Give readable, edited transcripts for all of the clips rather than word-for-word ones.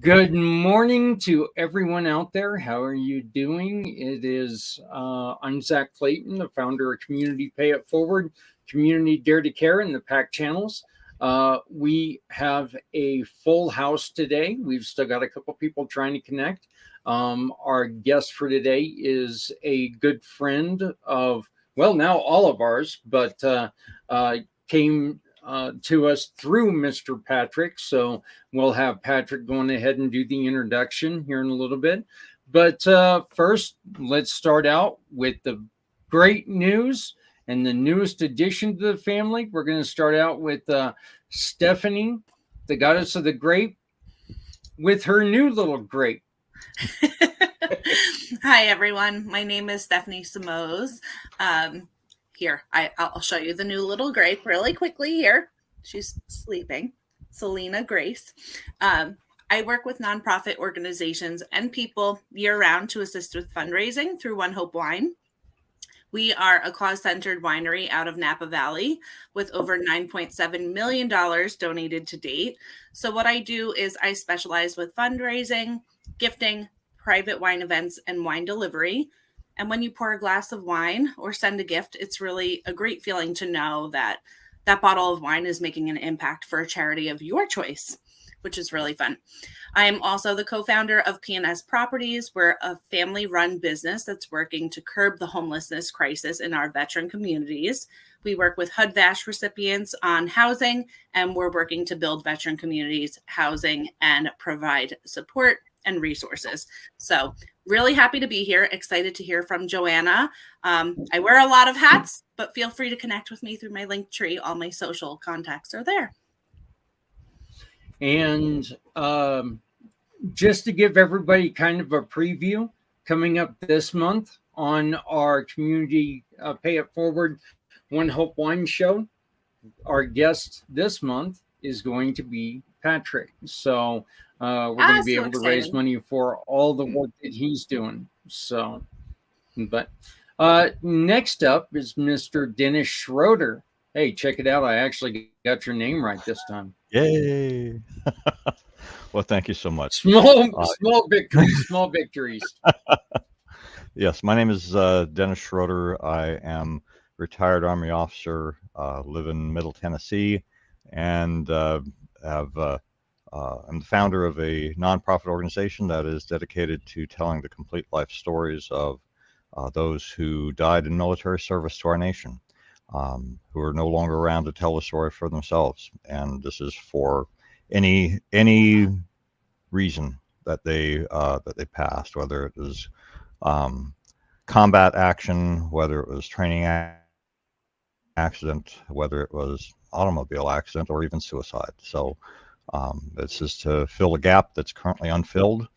Good morning to everyone out there. How are you doing? I'm Zach Clayton, the founder of Community Pay It Forward, Community Dare to Care, and the PAC channels. We have a full house today. We've still got a couple people trying to connect. Our guest for today is a good friend of, well, now all of ours, but came to us through Mr. Patrick. So we'll have Patrick going ahead and do the introduction here in a little bit. But first, let's start out with the great news and the newest addition to the family. We're going to start out with Stephanie, the goddess of the grape, with her new little grape. Hi, everyone. My name is Stephanie Simoes. Here, I'll show you the new little grape really quickly here. She's sleeping. Selena Grace. I work with nonprofit organizations and people year-round to assist with fundraising through One Hope Wine. We are a cause-centered winery out of Napa Valley with over $9.7 million donated to date. So what I do is I specialize with fundraising, gifting, private wine events, and wine delivery. And when you pour a glass of wine or send a gift, it's really a great feeling to know that that bottle of wine is making an impact for a charity of your choice, which is really fun. I am also the co-founder of P&S Properties. We're a family-run business that's working to curb the homelessness crisis in our veteran communities. We work with HUD-VASH recipients on housing, and we're working to build veteran communities, housing, and provide support and resources. So really happy to be here. Excited to hear from Joanna. I wear a lot of hats, but feel free to connect with me through my link tree. All my social contacts are there. And just to give everybody kind of a preview, coming up this month on our Community Pay It Forward One Hope Wine Show, our guest this month is going to be Patrick. So we're going to be able to raise money for all the work that he's doing. So, but next up is Mr. Dennis Schroeder. Hey, check it out. I actually got your name right this time. Yay. Well, thank you so much. Small victories. Yes, my name is Dennis Schroeder. I am retired Army officer, live in Middle Tennessee, and I'm the founder of a nonprofit organization that is dedicated to telling the complete life stories of those who died in military service to our nation, who are no longer around to tell the story for themselves. And this is for any reason that they passed, whether it was combat action, whether it was training accident, whether it was automobile accident, or even suicide. So this is to fill a gap that's currently unfilled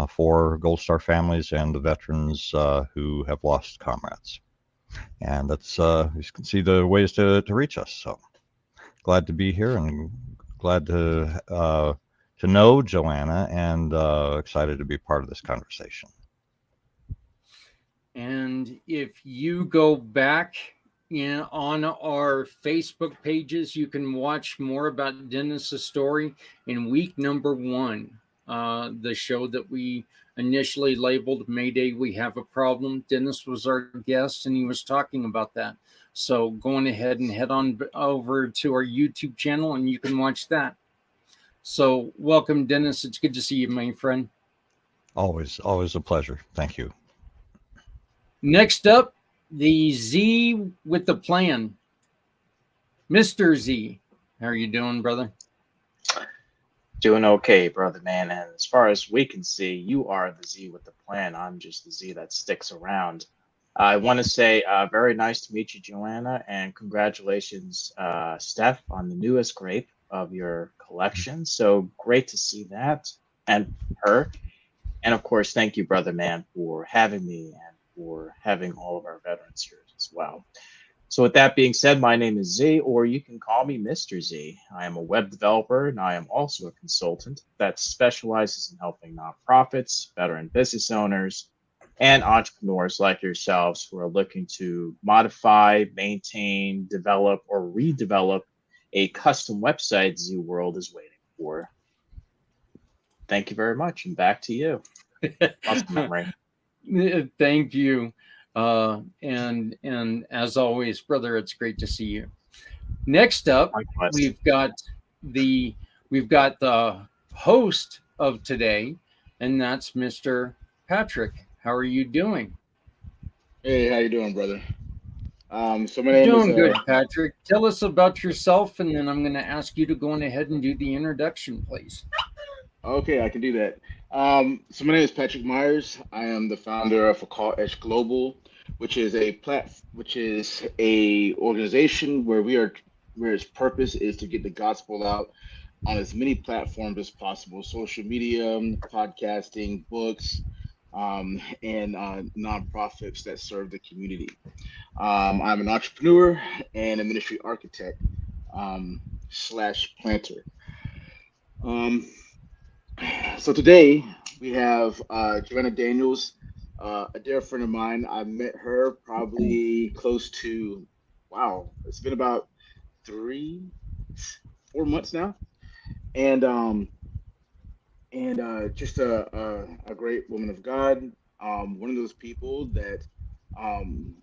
for Gold Star families and the veterans who have lost comrades. And that's you can see the ways to reach us. So glad to be here and glad to know Joanna, and excited to be part of this conversation. And if you go back on our Facebook pages, you can watch more about Dennis's story in week number 1, the show that we initially labeled Mayday, We Have a Problem. Dennis was our guest, and he was talking about that. So going ahead and head on over to our YouTube channel, and you can watch that. So welcome, Dennis. It's good to see you, my friend. Always a pleasure. Thank you. Next up, the Z with the plan. Mr. Z, how are you doing, brother? Doing okay, brother, man. And as far as we can see, you are the Z with the plan. I'm just the Z that sticks around. I want to say very nice to meet you, Joanna, and congratulations, Steph, on the newest grape of your collection. So great to see that. and her. And of course, thank you, brother man, for having me and for having all of our veterans here as well. So with that being said, my name is Z, or you can call me Mr. Z. I am a web developer, and I am also a consultant that specializes in helping nonprofits, veteran business owners, and entrepreneurs like yourselves who are looking to modify, maintain, develop, or redevelop a custom website Z World is waiting for. Thank you very much, and back to you. Muscle memory. Thank you. And as always, brother, it's great to see you. Next up, Likewise. we've got the host of today, and that's Mr. Patrick. How are you doing? Hey, how you doing, brother? So my name is Doing good, Patrick. Tell us about yourself, and then I'm going to ask you to go on ahead and do the introduction, please. okay, I can do that. So my name is Patrick Myers. I am the founder of Call Edge Global, which is a organization where its purpose is to get the gospel out on as many platforms as possible: social media, podcasting, books, and nonprofits that serve the community. I'm an entrepreneur and a ministry architect slash planter. Um, so today we have Joanna Daniels, a dear friend of mine. I met her probably close to, wow, it's been about 4 months now, and just a great woman of God. One of those people that, um,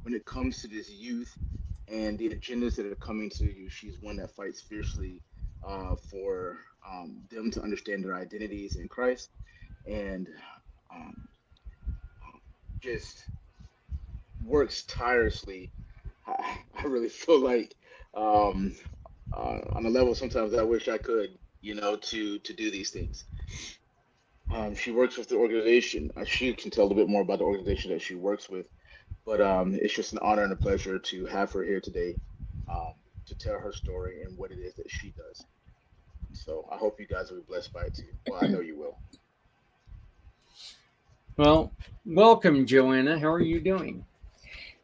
when it comes to this youth and the agendas that are coming to you, she's one that fights fiercely for them to understand their identities in Christ, and um, just works tirelessly. I really feel like, um, on a level sometimes I wish I could, to do these things. She works with the organization. She can tell a little bit more about the organization that she works with, but it's just an honor and a pleasure to have her here today, um, to tell her story and what it is that she does. So I hope you guys will be blessed by it too. Well, I know you will. Well, welcome, Joanna. How are you doing?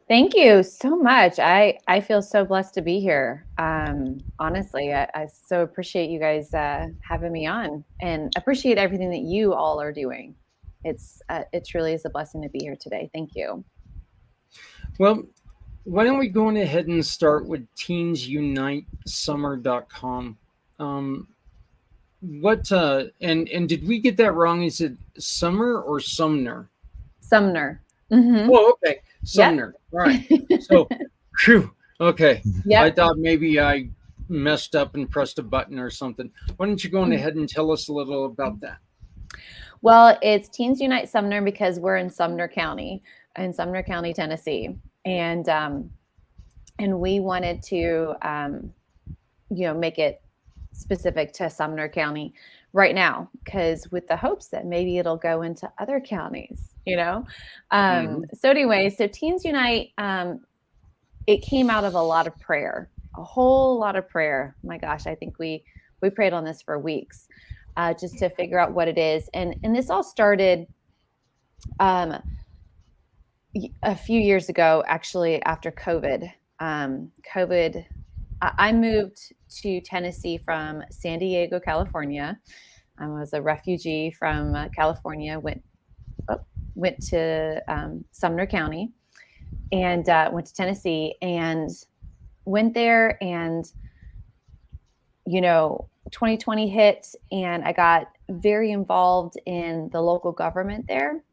Thank you so much. I feel so blessed to be here. Honestly, I so appreciate you guys having me on, and appreciate everything that you all are doing. It truly is a blessing to be here today. Thank you. Well, why don't we go on ahead and start with teensunitesummer.com. And did we get that wrong? Is it Summer or Sumner? Sumner. Mm-hmm. Oh, okay. Sumner. Yep. All right. So, phew. Okay. Yep. I thought maybe I messed up and pressed a button or something. Why don't you go on ahead and tell us a little about that? Well, it's Teens Unite Sumner because we're in Sumner County, Tennessee, and we wanted to make it specific to Sumner County right now, because with the hopes that maybe it'll go into other counties, So anyway, so Teens Unite, it came out of a lot of prayer, a whole lot of prayer. My gosh, I think we prayed on this for weeks, just to figure out what it is. And this all started a few years ago, actually, after COVID. I moved to Tennessee from San Diego, California. I was a refugee from California, went to Sumner County, and went to Tennessee, and went there, and 2020 hit, and I got very involved in the local government there.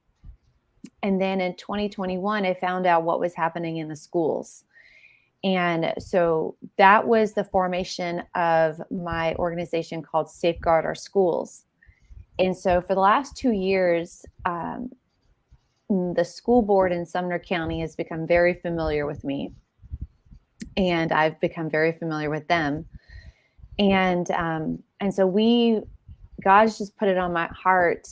And then in 2021, I found out what was happening in the schools. And so that was the formation of my organization called Safeguard Our Schools. And so for the last 2 years, the school board in Sumner County has become very familiar with me, and I've become very familiar with them. And so God has just put it on my heart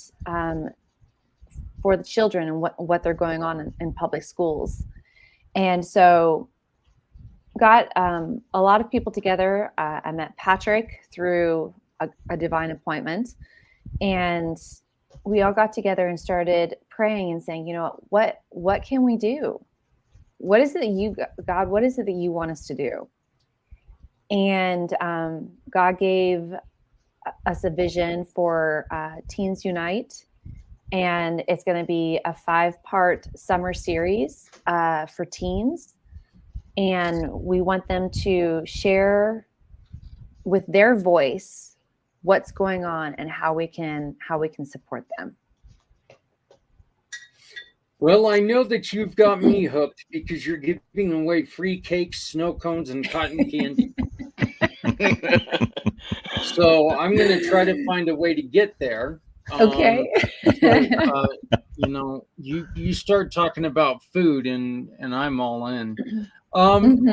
for the children and what they're going on in public schools. And so got a lot of people together. I met Patrick through a divine appointment. And we all got together and started praying and saying, you know, what can we do? What is it that you, God, what is it that you want us to do? And God gave us a vision for Teens Unite. And it's going to be a 5-part summer series for teens. And we want them to share with their voice what's going on and how we can support them. Well, I know that you've got me hooked because you're giving away free cakes, snow cones, and cotton candy. So I'm going to try to find a way to get there. Okay. So, you know, you start talking about food and I'm all in. Mm-hmm.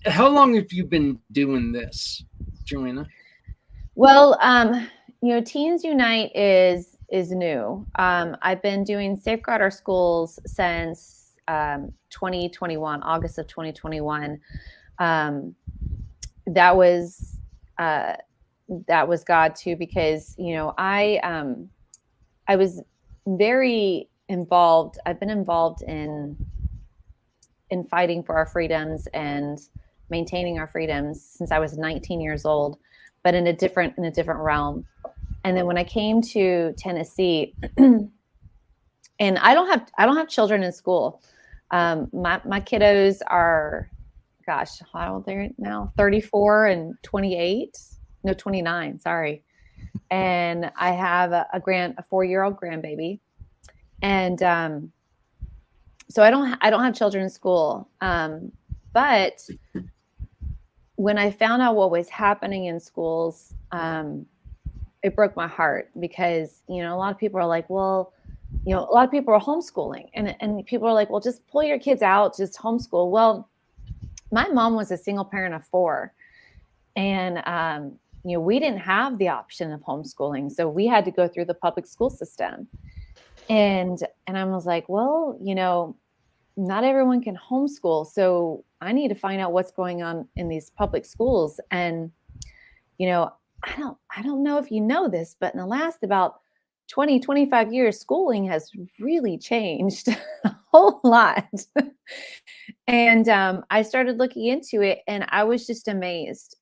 How long have you been doing this, Joanna? Well, you know, Teens Unite is new. I've been doing Safeguard Our Schools since 2021, August of 2021. That was God too, because you know I was very involved. I've been involved in fighting for our freedoms and maintaining our freedoms since I was 19 years old, but in a different realm. And then when I came to Tennessee, and I don't have children in school. My kiddos are, gosh, how old are they now? 34 and 28. No, 29. Sorry. And I have a 4-year-old grandbaby, and so I don't have children in school. But when I found out what was happening in schools, it broke my heart because, you know, a lot of people are like, well, you know, a lot of people are homeschooling and people are like, well, just pull your kids out, just homeschool. Well, my mom was a single parent of 4, and, you know, we didn't have the option of homeschooling. So we had to go through the public school system. And I was like, well, you know, not everyone can homeschool. So I need to find out what's going on in these public schools. And, you know, I don't know if you know this, but in the last about 20, 25 years, schooling has really changed a whole lot. And I started looking into it, and I was just amazed.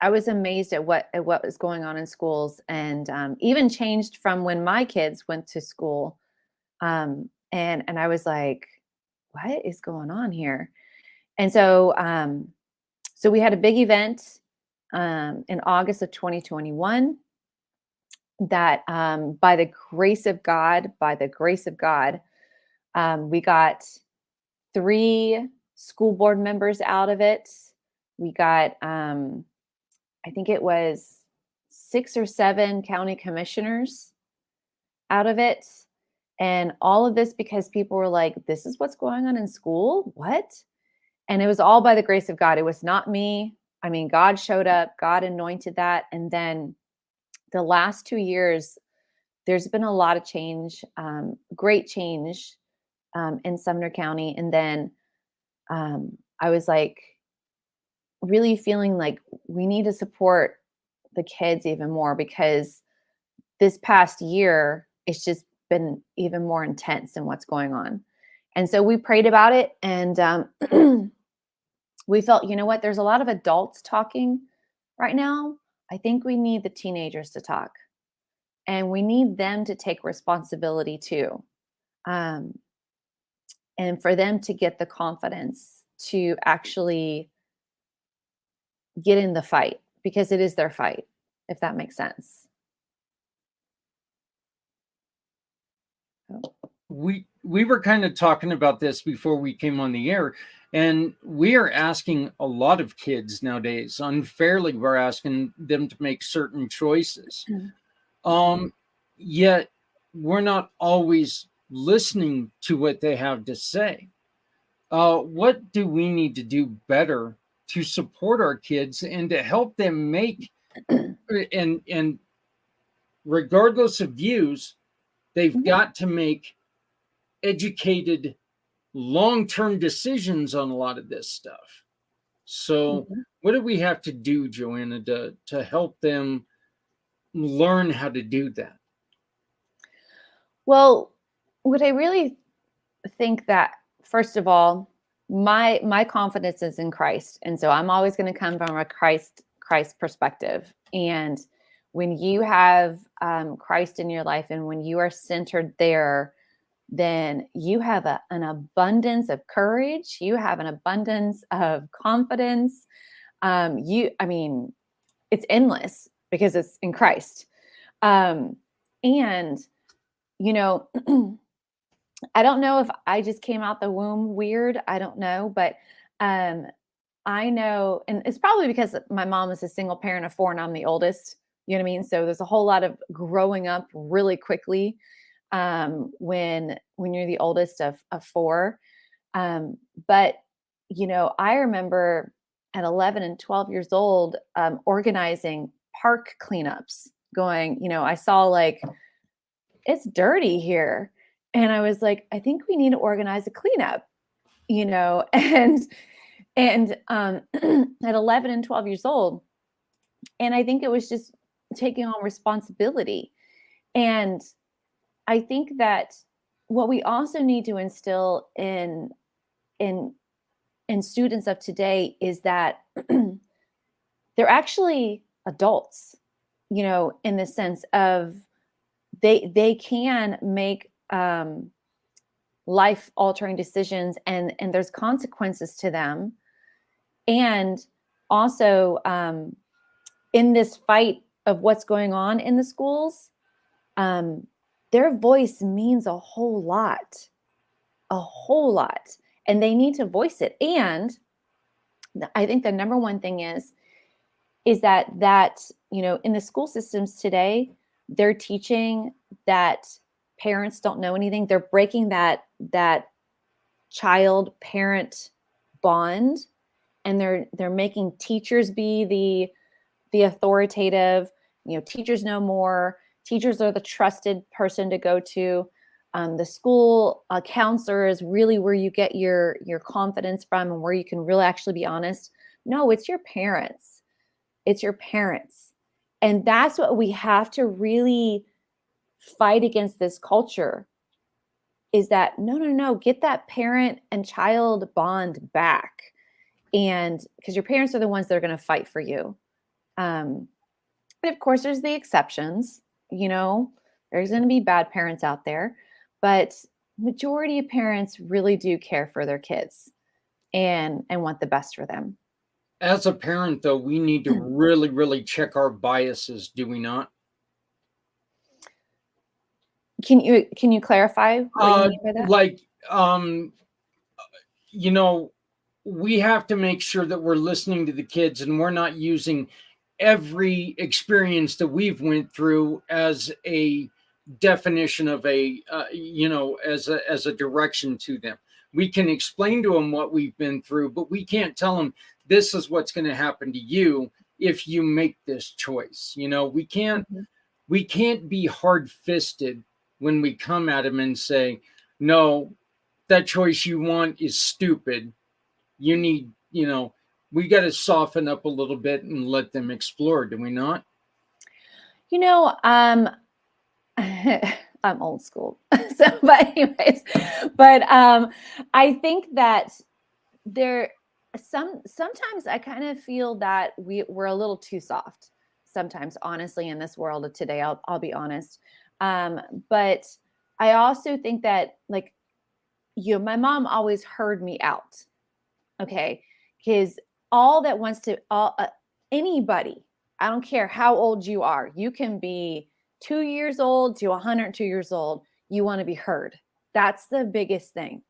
I was amazed at what was going on in schools, and even changed from when my kids went to school. And I was like, what is going on here? And so so we had a big event in August of 2021 that by the grace of God, we got 3 school board members out of it. We got I think it was 6 or 7 county commissioners out of it. And all of this because people were like, this is what's going on in school? What? And it was all by the grace of God. It was not me. I mean, God showed up, God anointed that. And then the last 2 years, there's been a lot of change, great change in Sumner County. And then I was like, really feeling like we need to support the kids even more because this past year, it's just been even more intense in what's going on. And so we prayed about it, and we felt, you know what, there's a lot of adults talking right now. I think we need the teenagers to talk, and we need them to take responsibility too. And for them to get the confidence to actually get in the fight because it is their fight, if that makes sense. We were kind of talking about this before we came on the air, and we are asking a lot of kids nowadays, unfairly, we're asking them to make certain choices. Yet we're not always listening to what they have to say. What do we need to do better to support our kids and to help them make and regardless of views, they've got to make educated long-term decisions on a lot of this stuff. So, Mhm. what do we have to do, Joanna, to help them learn how to do that? Well, what I really think that, first of all, my confidence is in Christ, and so I'm always going to come from a Christ perspective. And when you have Christ in your life, and when you are centered there, then you have an abundance of courage. You have an abundance of confidence. I mean, it's endless because it's in Christ. And you know. I don't know if I just came out the womb weird. I don't know, but um, I know, and it's probably because my mom is a single parent of four, and I'm the oldest. You know what I mean? So there's a whole lot of growing up really quickly when you're the oldest of four. Um, but I remember at 11 and 12 years old organizing park cleanups. Going, I saw like it's dirty here. And I was like, I think we need to organize a cleanup, and at 11 and 12 years old. And I think it was just taking on responsibility. And I think that what we also need to instill in in students of today is that they're actually adults, in the sense of they can make life altering decisions, and there's consequences to them. And also in this fight of what's going on in the schools, um, their voice means a whole lot, and they need to voice it. And I think the number one thing is that in the school systems today, they're teaching that parents don't know anything. They're breaking that child parent bond, and they're making teachers be the authoritative. Teachers know more. Teachers are the trusted person to go to. The school counselor is really where you get your confidence from, and where you can really actually be honest. No, it's your parents. It's your parents. And that's what we have to really fight against, this culture, is that no, get that parent and child bond back. And because your parents are the ones that are going to fight for you. But of course, there's the exceptions. There's going to be bad parents out there, but majority of parents really do care for their kids and want the best for them. As a parent, though, we need to really, really check our biases, do we not? Can you clarify what you mean by that? Like, we have to make sure that we're listening to the kids, and we're not using every experience that we've went through as a definition of as a direction to them. We can explain to them what we've been through, but we can't tell them this is what's going to happen to you if you make this choice. We can't be hard-fisted when we come at them and say, no, that choice you want is stupid. You need, we got to soften up a little bit and let them explore, do we not? I'm old school. But I think that sometimes I kind of feel that we're a little too soft sometimes, honestly, in this world of today. I'll be honest. But I also think that, like, my mom always heard me out. Okay. Because anybody, I don't care how old you are, you can be 2 years old to 102 years old. You want to be heard. That's the biggest thing.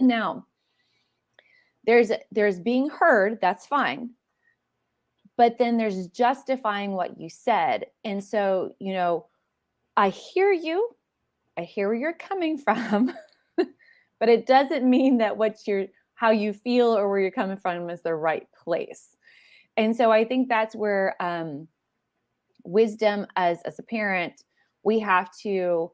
Now, there's being heard. That's fine. But then there's justifying what you said. And so, I hear you. I hear where you're coming from, but it doesn't mean that how you feel or where you're coming from is the right place. And so I think that's where wisdom as a parent, we have to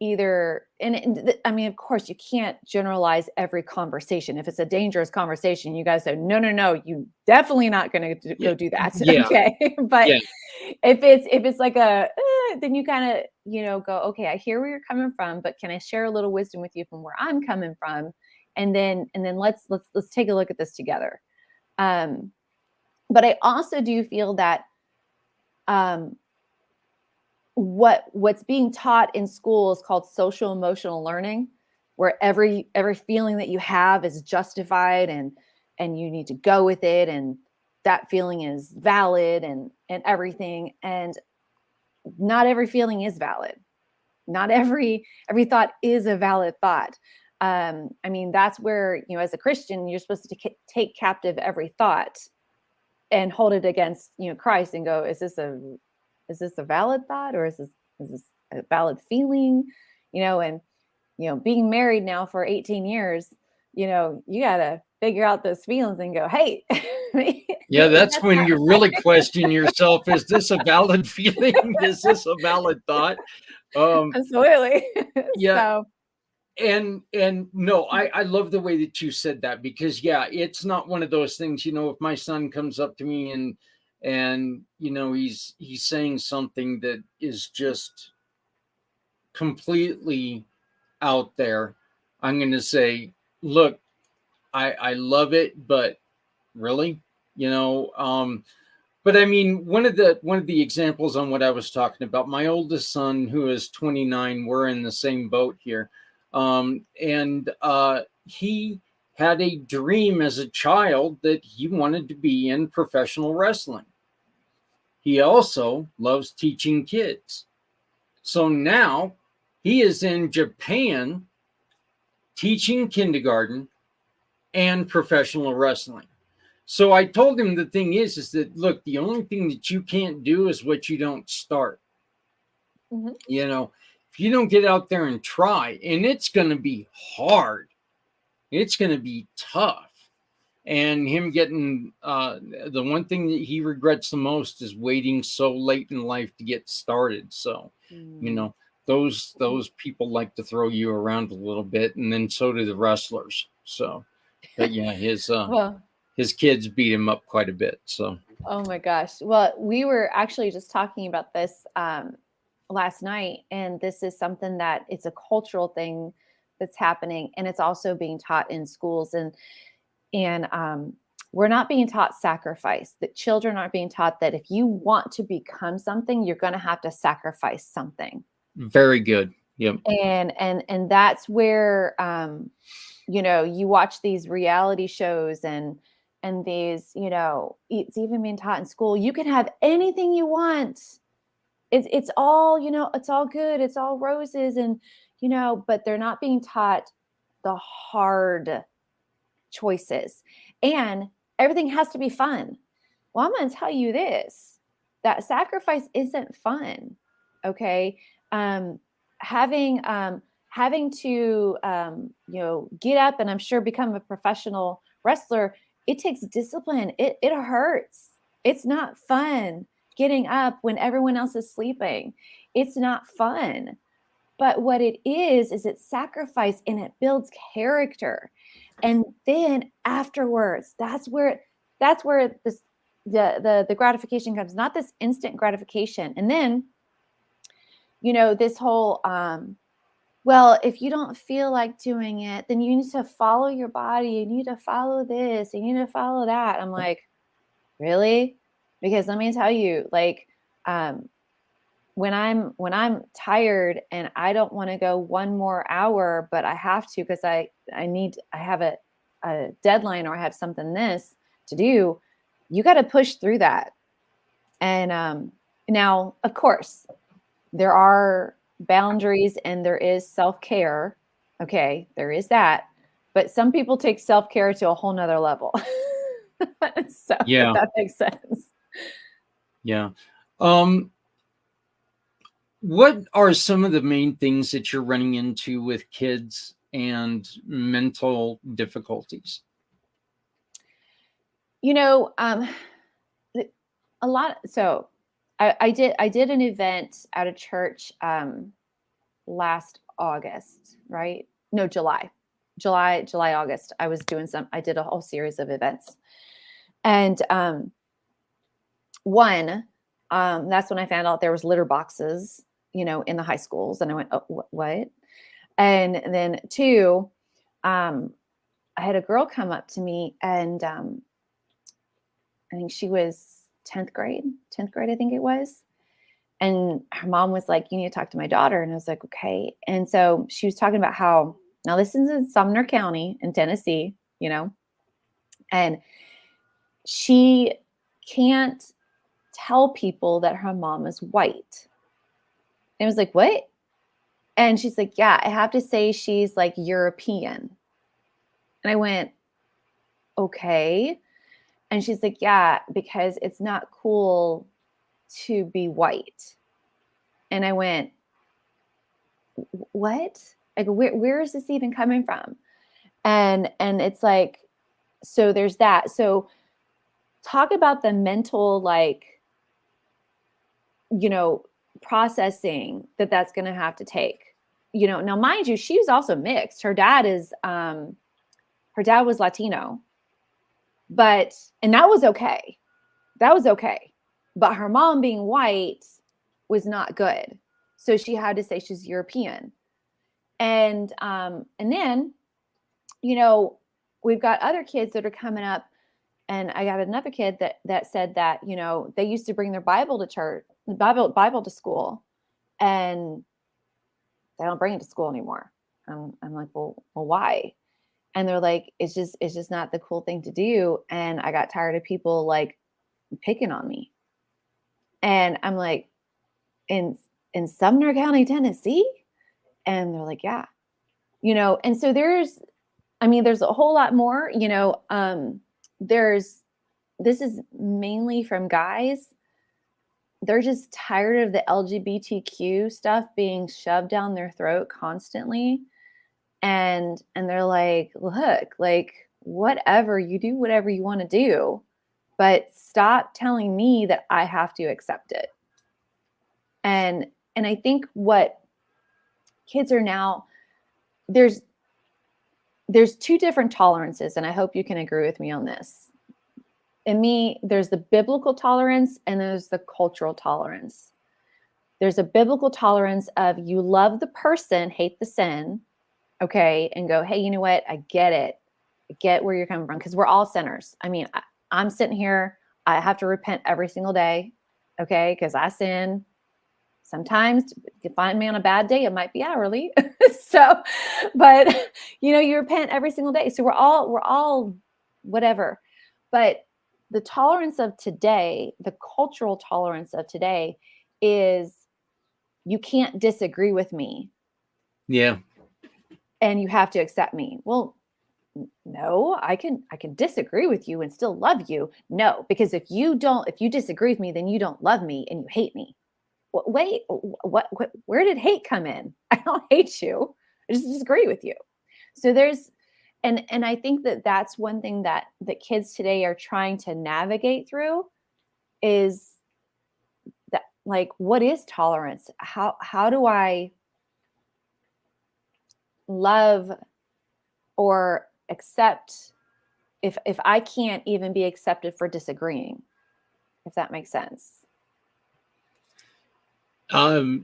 either, I mean, of course, you can't generalize every conversation. If it's a dangerous conversation, you guys say, no, you definitely not going to go do that. Yeah. Okay. But Yeah. if it's like then you kind of, go, okay, I hear where you're coming from, but can I share a little wisdom with you from where I'm coming from? And then let's take a look at this together. But I also do feel that, what's being taught in school is called social emotional learning, where every feeling that you have is justified, and you need to go with it, and that feeling is valid, and everything. And not every feeling is valid. Not every thought is a valid thought. I mean, that's where, as a Christian, you're supposed to take captive every thought and hold it against, Christ, and go, is this a valid thought, or is this a valid feeling? And being married now for 18 years, you got to figure out those feelings and go, hey. Yeah, that's when you really question yourself. Is this a valid feeling? Is this a valid thought? Absolutely. Yeah. So, and no, I love the way that you said that, because it's not one of those things, if my son comes up to me and he's saying something that is just completely out there, I'm going to say, look, I love it, but really, but I mean, one of the examples on what I was talking about, my oldest son, who is 29, we're in the same boat here. And he had a dream as a child that he wanted to be in professional wrestling. He also loves teaching kids. So now he is in Japan teaching kindergarten and professional wrestling. So I told him the thing is that, look, the only thing that you can't do is what you don't start. mm-hmm. If you don't get out there and try, and it's going to be hard, it's going to be tough. And him getting the one thing that he regrets the most is waiting so late in life to get started. So, those people like to throw you around a little bit, and then so do the wrestlers. So, but yeah, his kids beat him up quite a bit. So, oh my gosh. Well, we were actually just talking about this last night, and this is something that it's a cultural thing that's happening, and it's also being taught in schools, and we're not being taught sacrifice. That children aren't being taught that if you want to become something, you're going to have to sacrifice something. Very good. Yep. And that's where you watch these reality shows and these, it's even being taught in school. You can have anything you want. It's all, it's all good. It's all roses, and but they're not being taught the hard choices, and everything has to be fun. Well, I'm going to tell you this, that sacrifice isn't fun. Okay. Having to, get up and I'm sure become a professional wrestler, it takes discipline. It hurts. It's not fun getting up when everyone else is sleeping. It's not fun. But what it is it's sacrifice, and it builds character. And then afterwards, that's where this the gratification comes, not this instant gratification. And then, this whole well, if you don't feel like doing it, then you need to follow your body. You need to follow this. You need to follow that. I'm like, really? Because let me tell you, like, when I'm tired and I don't want to go one more hour, but I have to because I have a deadline, or I have something to do, you got to push through that. And now, of course, there are boundaries and there is self-care. Okay, there is that. But some people take self-care to a whole nother level. So yeah, if that makes sense. Yeah. What are some of the main things that you're running into with kids and mental difficulties? A lot. So I did an event at a church last August, right? No, July, August. I did a whole series of events. And one, that's when I found out there was litter boxes, in the high schools. And I went, oh, what? And then two, I had a girl come up to me, and I think she was 10th grade, I think it was. And her mom was like, you need to talk to my daughter. And I was like, okay. And so she was talking about how, now this is in Sumner County in Tennessee, and she can't tell people that her mom is white. And I was like, what? And she's like, yeah, I have to say she's like European. And I went, okay. And she's like, yeah, because it's not cool to be white. And I went, what? Like, where is this even coming from? And it's like, so there's that. So talk about the mental, like, processing that's going to have to take, now mind you, she was also mixed. Her dad was Latino, and that was okay. But her mom being white was not good. So she had to say she's European. And then, we've got other kids that are coming up, and I got another kid that said that, they used to bring their Bible to church, Bible to school, and they don't bring it to school anymore. I'm like, well, why? And they're like, it's just not the cool thing to do. And I got tired of people like picking on me. And I'm like, in Sumner County, Tennessee? And they're like, yeah, and so there's a whole lot more, this is mainly from guys. They're just tired of the LGBTQ stuff being shoved down their throat constantly. And they're like, look, like, whatever, you do whatever you want to do, but stop telling me that I have to accept it. And I think what kids are now, there's two different tolerances, and I hope you can agree with me on this. In me, there's the biblical tolerance and there's the cultural tolerance. There's a biblical tolerance of you love the person, hate the sin, okay, and go, hey, you know what? I get it. I get where you're coming from, because we're all sinners. I mean, I'm sitting here, I have to repent every single day, okay, because I sin. Sometimes you find me on a bad day, it might be hourly. So, but you repent every single day. So we're all whatever. But the tolerance of today, the cultural tolerance of today, is you can't disagree with me. Yeah. And you have to accept me. Well, no, I can disagree with you and still love you. No, because if you disagree with me, then you don't love me and you hate me. Wait, what, where did hate come in? I don't hate you. I just disagree with you. So there's, and I think that's one thing that kids today are trying to navigate through, is that, like, what is tolerance? How do I love or accept if I can't even be accepted for disagreeing, if that makes sense? I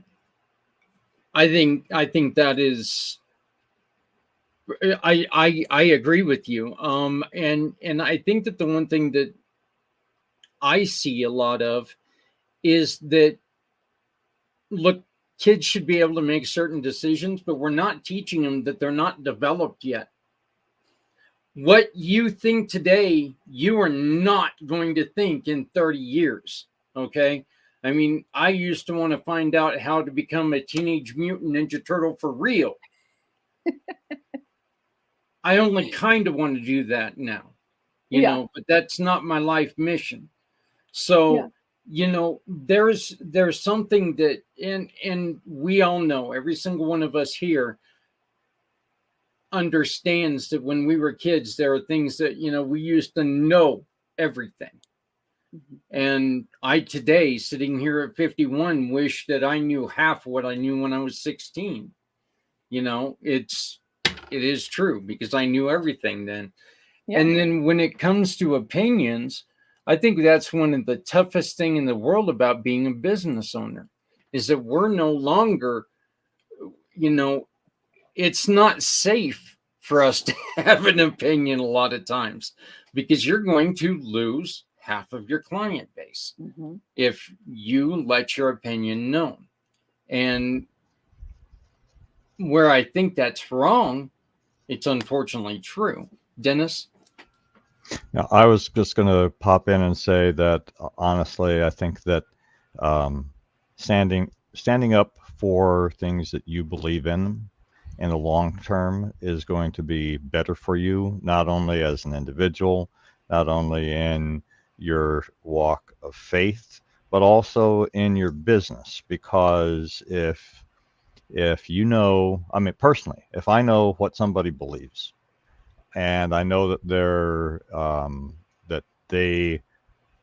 think that is, I agree with you. And I think that the one thing that I see a lot of is that, look, kids should be able to make certain decisions, but we're not teaching them that they're not developed yet. What you think today, you are not going to think in 30 years. Okay. I mean, I used to want to find out how to become a Teenage Mutant Ninja Turtle for real. I only kind of want to do that now, but that's not my life mission. So, there's something that, and we all know, every single one of us here understands that when we were kids, there are things that, we used to know everything. And I today, sitting here at 51, wish that I knew half what I knew when I was 16. You know, it is true because I knew everything then. Yeah. And then when it comes to opinions, I think that's one of the toughest thing in the world about being a business owner is that we're no longer, you know, it's not safe for us to have an opinion a lot of times because you're going to lose half of your client base if you let your opinion known. And where I think that's wrong, it's unfortunately true. Dennis? Now, I was just going to pop in and say that honestly, I think that standing up for things that you believe in the long term is going to be better for you, not only as an individual, not only in your walk of faith, but also in your business. Because if you know, I mean, personally, if I know what somebody believes, and I know that that they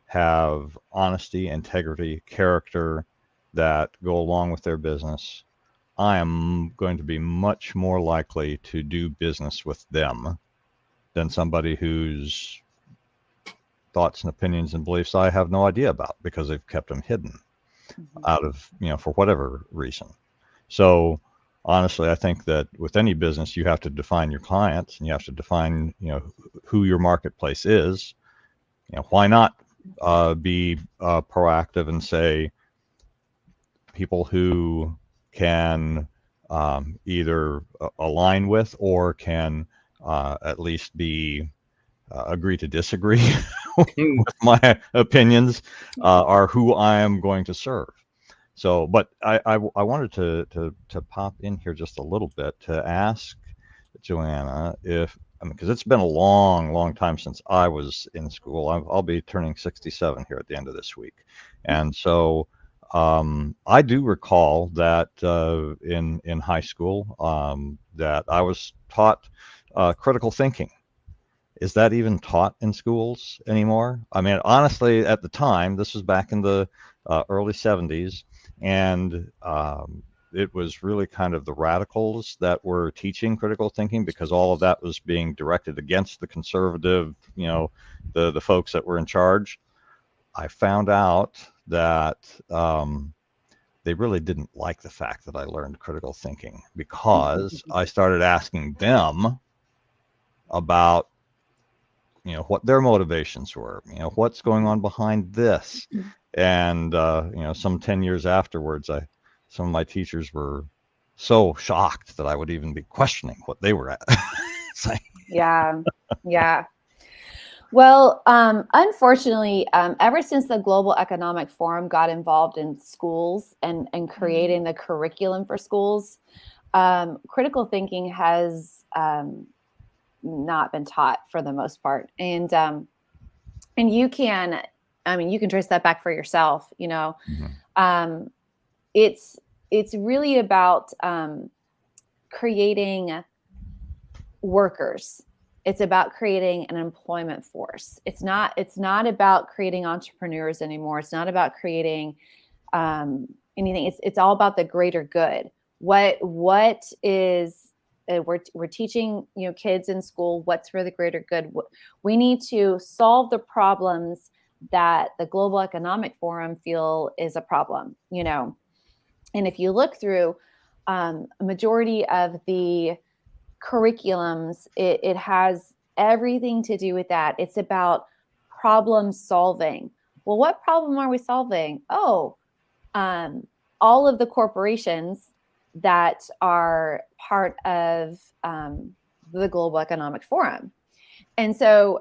have honesty, integrity, character that go along with their business, I am going to be much more likely to do business with them than somebody whose thoughts and opinions and beliefs I have no idea about because they've kept them hidden out of, for whatever reason. So honestly, I think that with any business, you have to define your clients and you have to define, who your marketplace is. Why not be proactive and say people who can either align with or can at least be agree to disagree with my opinions are who I am going to serve. So, but I wanted to pop in here just a little bit to ask Joanna because it's been a long time since I was in school. I'll be turning 67 here at the end of this week, and so I do recall that in high school that I was taught critical thinking. Is that even taught in schools anymore? I mean, honestly, at the time, this was back in the early 70s, and it was really kind of the radicals that were teaching critical thinking because all of that was being directed against the conservative, the folks that were in charge. I found out that they really didn't like the fact that I learned critical thinking because I started asking them about what their motivations were, what's going on behind this. And some 10 years afterwards, some of my teachers were so shocked that I would even be questioning what they were saying. Yeah. Well, unfortunately, ever since the Global Economic Forum got involved in schools and creating the curriculum for schools, critical thinking has not been taught for the most part. And you can trace that back for yourself. It's really about creating workers. It's about creating an employment force. It's not about creating entrepreneurs anymore. It's not about creating anything. It's all about the greater good. What is we're teaching kids in school what's for the greater good. We need to solve the problems that the Global Economic Forum feel is a problem. And if you look through a majority of the curriculums, it has everything to do with that. It's about problem solving. Well, what problem are we solving? All of the corporations that are part of the Global Economic Forum. And so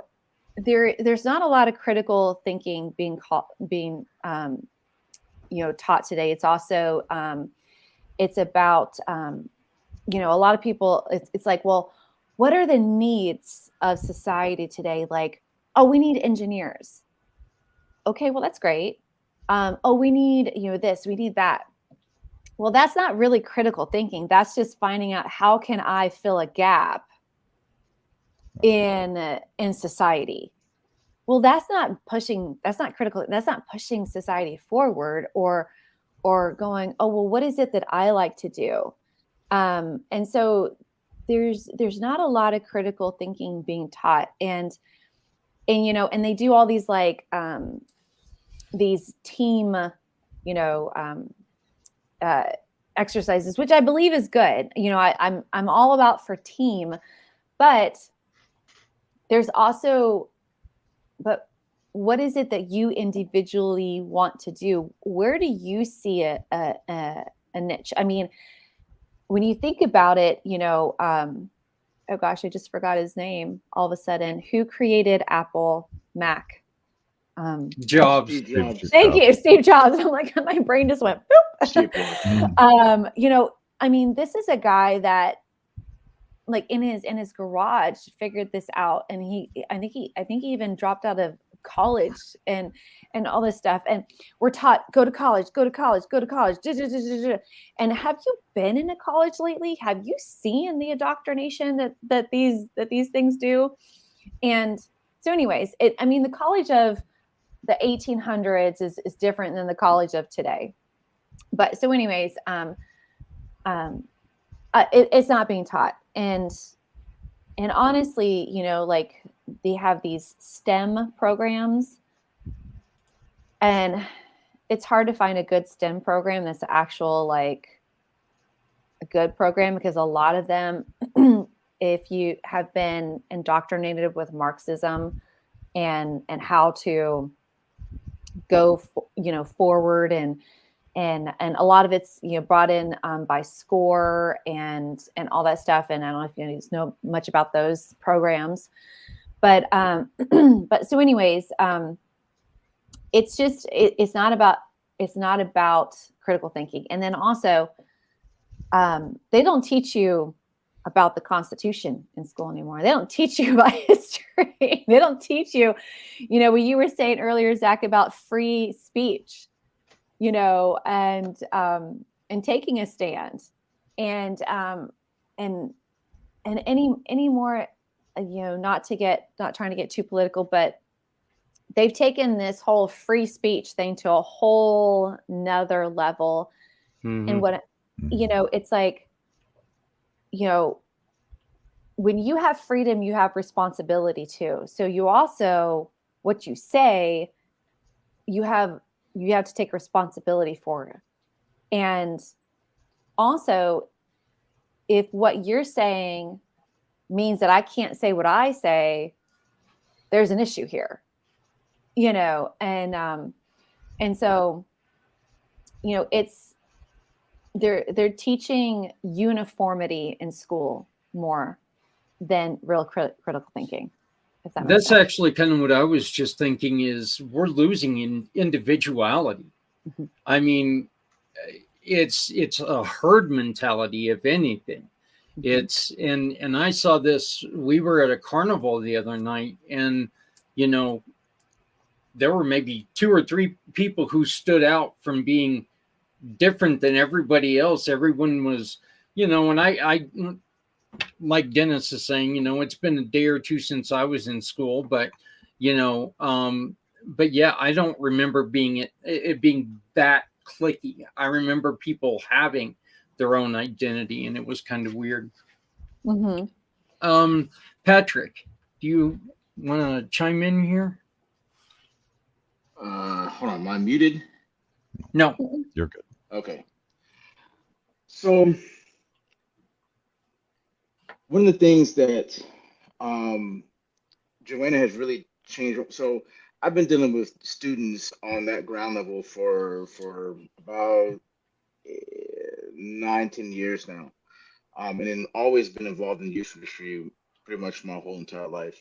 there's not a lot of critical thinking being taught today. It's also it's about a lot of people. It's like, well, what are the needs of society today? Like, oh, we need engineers. Okay, well, that's great. We need this, we need that. Well, that's not really critical thinking. That's just finding out how can I fill a gap in society. well, that's not critical, that's not pushing society forward, or going, oh, well, what is it that I like to do? And so there's not a lot of critical thinking being taught. And and they do all these like these team, uh, exercises, which I believe is good. I'm all about for team, but there's also, but what is it that you individually want to do? Where do you see a niche? I mean, when you think about it, oh gosh, I just forgot his name all of a sudden. Who created Apple Mac? Jobs. Steve Jobs. Thank you, Steve Jobs. I'm like, my brain just went boop. Steve Jobs. I mean, this is a guy that, like, in his garage figured this out, and I think he even dropped out of college and all this stuff, and we're taught go to college. And have you been in a college lately? Have you seen the indoctrination that these things do? And so anyways, the college of the 1800s is different than the college of today. But so anyways, it's not being taught. And honestly, like, they have these STEM programs, and it's hard to find a good STEM program that's actual, like, a good program, because a lot of them, if you have been indoctrinated with Marxism and how to go, forward, and a lot of it's brought in by SCORE and all that stuff. And I don't know if you guys know much about those programs, but but so anyways, it's just it's not about critical thinking. And then also, they don't teach you about the Constitution in school anymore. They don't teach you about history. They don't teach you, what you were saying earlier, Zach, about free speech. And taking a stand, and any more, not trying to get too political, but they've taken this whole free speech thing to a whole nother level. Mm-hmm. And what, it's like, when you have freedom, you have responsibility too. So you also, what you say, you have to take responsibility for it. And also, if what you're saying means that I can't say what I say, there's an issue here, and so, it's, they're teaching uniformity in school more than real critical thinking. If that makes That's sense. actually kind of what I was just thinking, is we're losing in individuality. Mm-hmm. I mean, it's a herd mentality, if anything. Mm-hmm. It's, and I saw this, we were at a carnival the other night, and, there were maybe 2 or 3 people who stood out from being different than everybody else. Everyone was, and I like Dennis is saying, it's been a day or two since I was in school, but, but yeah, I don't remember it being that cliquey. I remember people having their own identity, and it was kind of weird. Mm-hmm. Patrick, do you want to chime in here? Hold on, am I muted? No, You're good. Okay. So one of the things that Joanna has really changed. So I've been dealing with students on that ground level for about 9-10 years now, and then always been involved in the youth industry pretty much my whole entire life.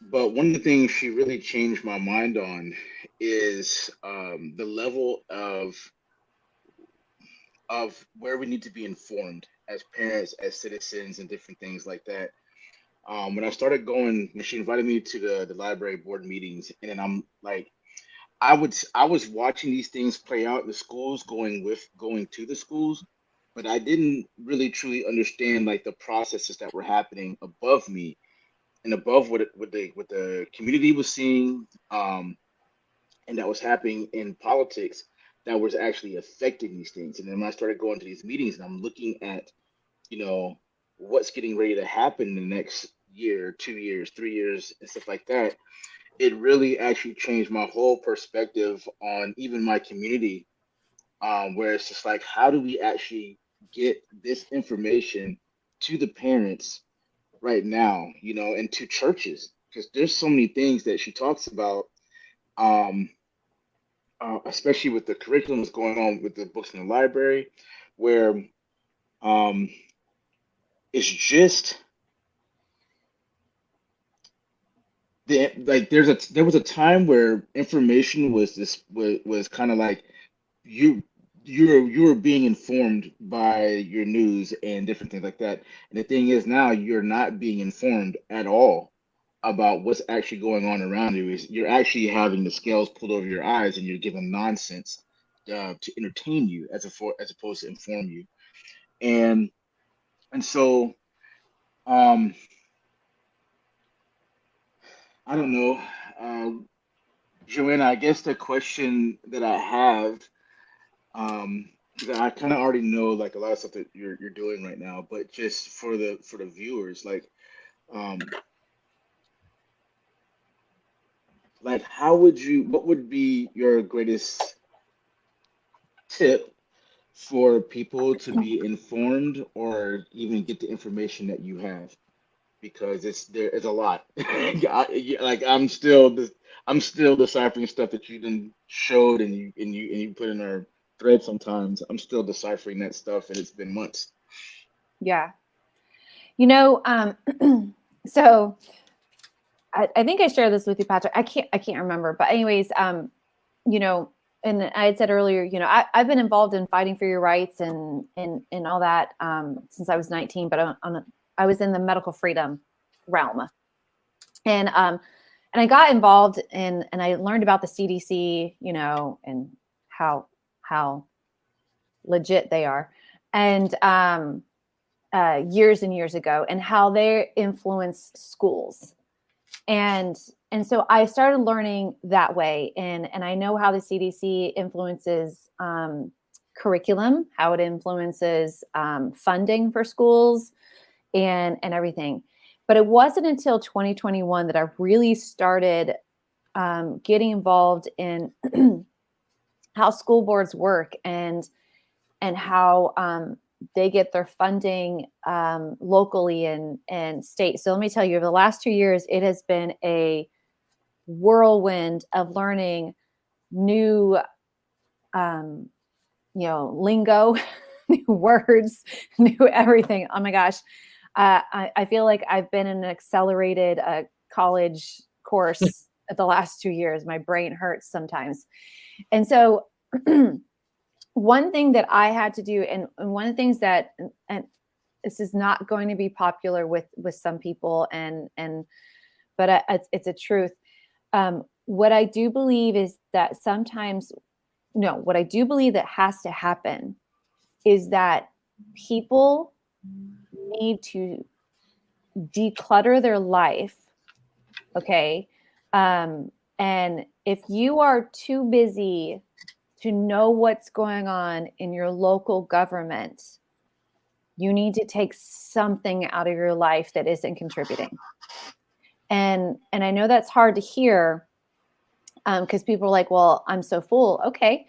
But one of the things she really changed my mind on is the level of where we need to be informed as parents, as citizens, and different things like that. When I started going, when she invited me to the library board meetings, and then I'm like, I was watching these things play out in the schools, going to the schools, but I didn't really truly understand like the processes that were happening above me. and above what the community was seeing, and that was happening in politics that was actually affecting these things. And then when I started going to these meetings and I'm looking at, what's getting ready to happen in the next year, 2 years, 3 years, and stuff like that, it really actually changed my whole perspective on even my community, where it's just like, how do we actually get this information to the parents right now, and to churches? Because there's so many things that she talks about, um, especially with the curriculum that's going on with the books in the library, where um, it's just there was a time where information was kind of like you you were being informed by your news and different things like that. And the thing is, now you're not being informed at all about what's actually going on around you. Is you're actually having the scales pulled over your eyes and you're given nonsense to entertain you as opposed to inform you. And so um I don't know. Joanna, I guess the question that I have, because I kind of already know like a lot of stuff that you're doing right now, but just for the viewers, um, like what would be your greatest tip for people to be informed or even get the information that you have? Because it's a lot. Like I'm still deciphering stuff that you done showed and you put in our thread sometimes. I'm still deciphering that stuff and it's been months. Yeah. You know, so I think I shared this with you, Patrick. I can't remember, but anyways, you know, and I had said earlier, you know, I've been involved in fighting for your rights and all that since I was 19, but I was in the medical freedom realm, and I got involved and I learned about the CDC, you know, and how legit they are, and years and years ago, and how they influence schools. And so I started learning that way, and I know how the CDC influences curriculum, how it influences funding for schools, and everything. But it wasn't until 2021 that I really started getting involved in how school boards work and how they get their funding locally and state. So let me tell you, over the last 2 years, it has been a whirlwind of learning new, lingo, new words, new everything. Oh my gosh. I feel like I've been in an accelerated college course at the last 2 years. My brain hurts sometimes. And so one thing that I had to do, and one of the things that, and this is not going to be popular with some people, but it's a truth. What I do believe is that sometimes, no, what I do believe that has to happen is that people need to declutter their life. Okay. And if you are too busy to know what's going on in your local government, you need to take something out of your life that isn't contributing. And I know that's hard to hear because people are like, well, I'm so full. Okay,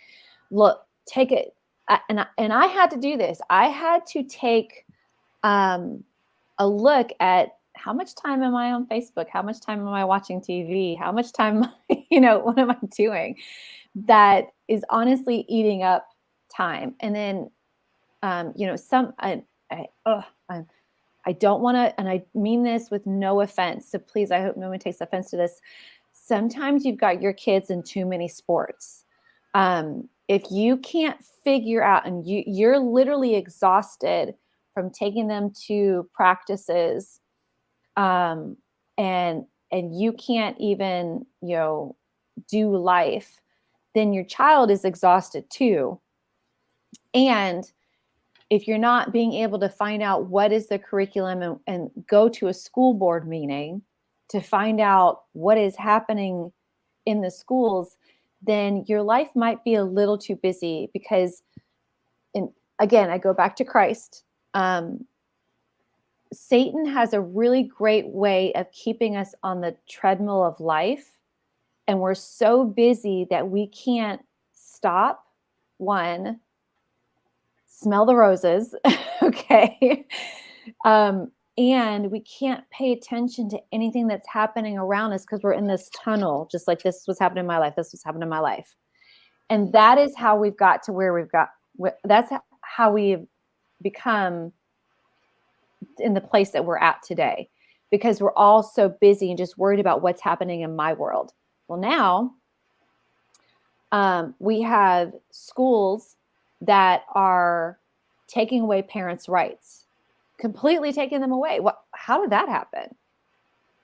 look, take it. And I had to do this. I had to take a look at how much time am I on Facebook? How much time am I watching TV? How much time, what am I doing? That is honestly eating up time. And then, I don't want to, and I mean this with no offense, so please, I hope no one takes offense to this. Sometimes you've got your kids in too many sports. If you can't figure out, and you're literally exhausted from taking them to practices, and you can't even, do life, then your child is exhausted too. And if you're not being able to find out what is the curriculum and go to a school board meeting to find out what is happening in the schools, then your life might be a little too busy because, and again, I go back to Christ. Satan has a really great way of keeping us on the treadmill of life. And we're so busy that we can't stop, one, smell the roses, okay? And we can't pay attention to anything that's happening around us because we're in this tunnel, just like this was happening in my life, this was happening in my life. And that is how we've got to where we've got, that's how we've become in the place that we're at today, because we're all so busy and just worried about what's happening in my world. Well, now we have schools that are taking away parents' rights, completely taking them away. How did that happen?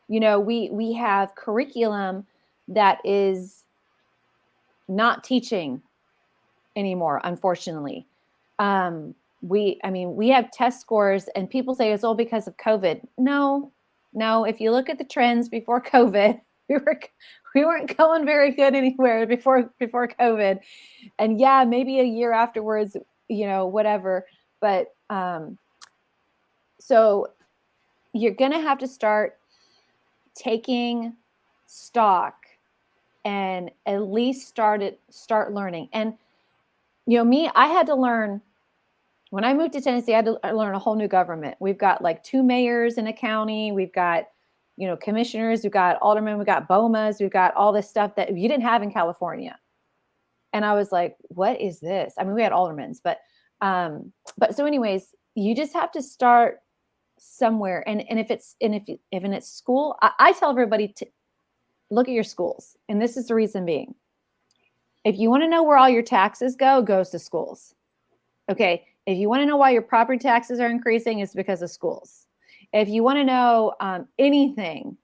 You know, we have curriculum that is not teaching anymore, unfortunately. We have test scores and people say it's all because of COVID. No, if you look at the trends before COVID, we weren't going very good anywhere before COVID. And yeah, maybe a year afterwards, you know, whatever. But so you're going to have to start taking stock and at least start learning. And, you know, me, I had to learn when I moved to Tennessee, I had to learn a whole new government. We've got like 2 mayors in a county. We've got, you know, commissioners, we've got aldermen, we've got BOMAs, we've got all this stuff that you didn't have in California. And I was like, what is this? I mean, we had aldermans, but so anyways, you just have to start somewhere. And if it's school, I tell everybody to look at your schools. And this is the reason being, if you want to know where all your taxes goes to schools. Okay. If you want to know why your property taxes are increasing, it's because of schools. If you want to know anything,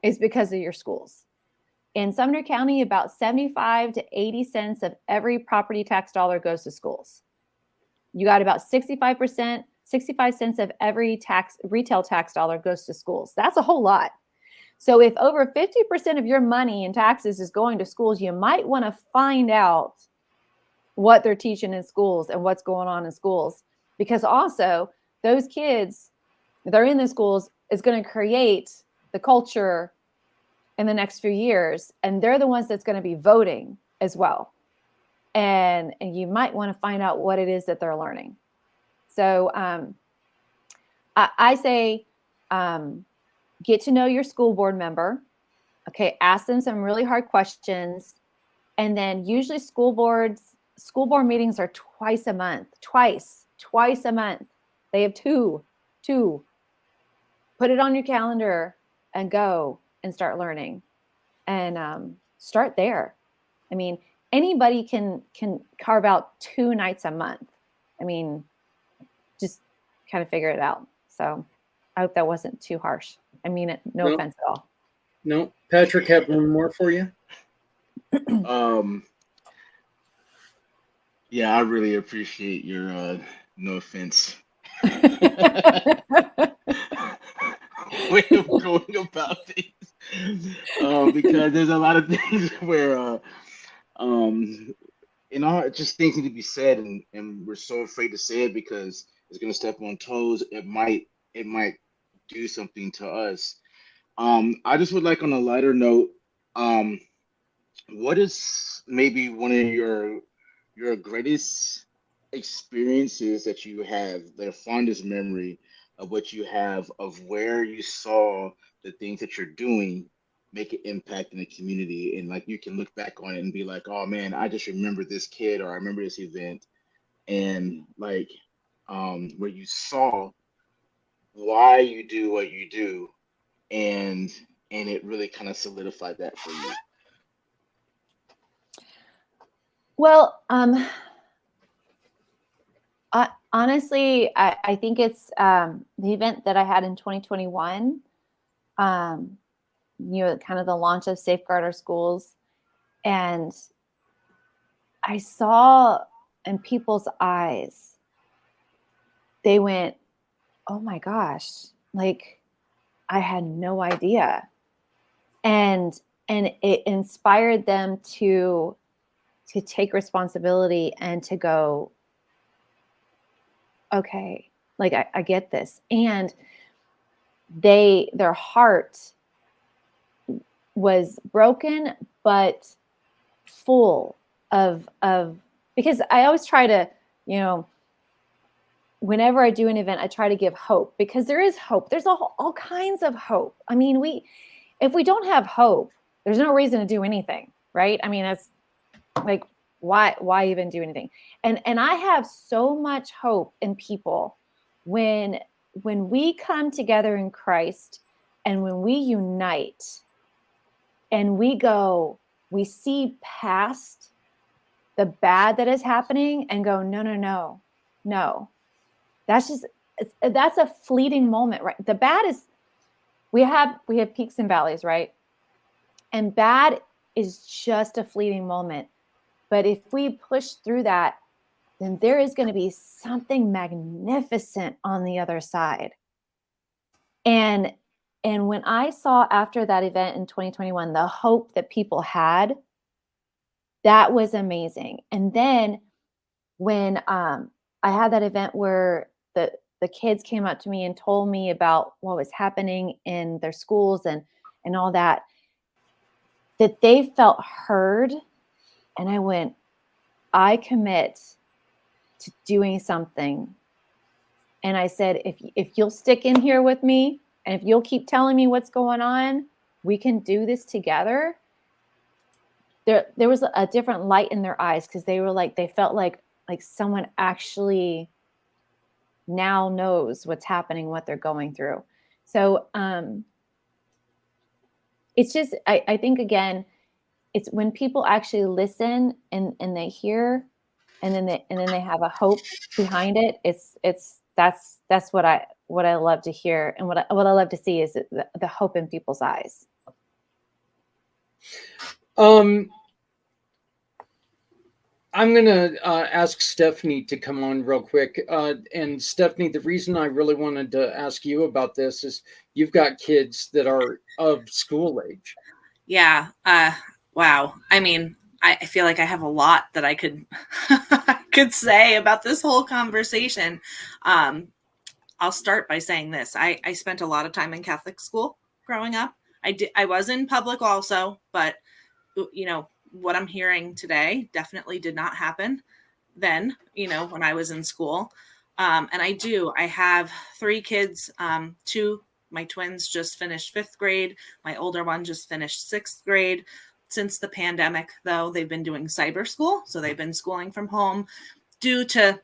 it's because of your schools. In Sumner County, about 75 to 80 cents of every property tax dollar goes to schools. You got about 65 cents of every retail tax dollar goes to schools. That's a whole lot. So if over 50% of your money in taxes is going to schools, you might want to find out what they're teaching in schools and what's going on in schools. Because also those kids that are in the schools is going to create the culture in the next few years. And they're the ones that's going to be voting as well. And you might want to find out what it is that they're learning. So I say get to know your school board member. Okay, ask them some really hard questions. And then usually school board meetings are twice a month. Twice a month. They have two. Put it on your calendar and go and start learning. And start there. I mean, anybody can carve out 2 nights a month. I mean, just kind of figure it out. So I hope that wasn't too harsh. I mean it, no offense at all. No, Patrick, have one more for you. Yeah, I really appreciate your no offense way of going about things. Because there's a lot of things where just things need to be said, and we're so afraid to say it because it's gonna step on toes. It might do something to us. I just would like, on a lighter note, what is maybe one of your greatest experiences that you have, the fondest memory of what you have of where you saw the things that you're doing make an impact in the community, and like you can look back on it and be like, oh man, I just remember this kid, or I remember this event, and like where you saw why you do what you do, and it really kind of solidified that for you. Well, honestly, I think it's the event that I had in 2021, you know, kind of the launch of Safeguard Our Schools. And I saw in people's eyes, they went, oh my gosh, like I had no idea. and it inspired them to take responsibility and to go, okay, like I get this. And their heart was broken, but full of, because I always try to, whenever I do an event, I try to give hope, because there is hope. There's all kinds of hope. I mean, if we don't have hope, there's no reason to do anything, right? I mean, that's like, why even do anything? And I have so much hope in people when we come together in Christ, and when we unite, and we see past the bad that is happening and go, no. That's a fleeting moment, right? The bad is, we have peaks and valleys, right? And bad is just a fleeting moment. But if we push through that, then there is going to be something magnificent on the other side. And when I saw after that event in 2021, the hope that people had, that was amazing. And then when I had that event where the kids came up to me and told me about what was happening in their schools and all that they felt heard. And I went, I commit to doing something. And I said, if you'll stick in here with me, and if you'll keep telling me what's going on, we can do this together. There was a different light in their eyes, because they felt like someone actually now knows what's happening, what they're going through. So it's just, I think, again, it's when people actually listen and they hear, and then they have a hope behind it. That's what I love to hear, and what I love to see is the hope in people's eyes. I'm going to ask Stephanie to come on real quick. And Stephanie, the reason I really wanted to ask you about this is you've got kids that are of school age. Yeah. Wow. I mean, I feel like I have a lot that I could could say about this whole conversation. I'll start by saying this. I spent a lot of time in Catholic school growing up. I was in public also, but what I'm hearing today definitely did not happen then, when I was in school. And I have 3 kids. My twins just finished 5th grade. My older one just finished 6th grade. Since the pandemic, though, they've been doing cyber school. So they've been schooling from home due to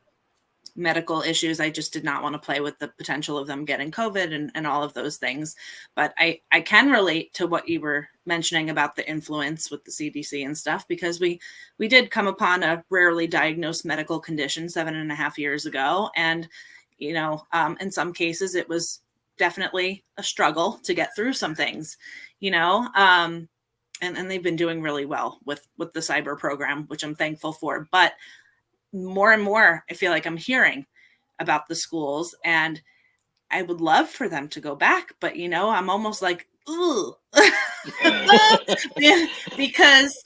medical issues. I just did not want to play with the potential of them getting COVID and all of those things. But I can relate to what you were mentioning about the influence with the CDC and stuff, because we did come upon a rarely diagnosed medical condition 7.5 years ago. And, in some cases, it was definitely a struggle to get through some things, and they've been doing really well with the cyber program, which I'm thankful for. But more and more, I feel like I'm hearing about the schools, and I would love for them to go back. But, I'm almost like, ooh, because,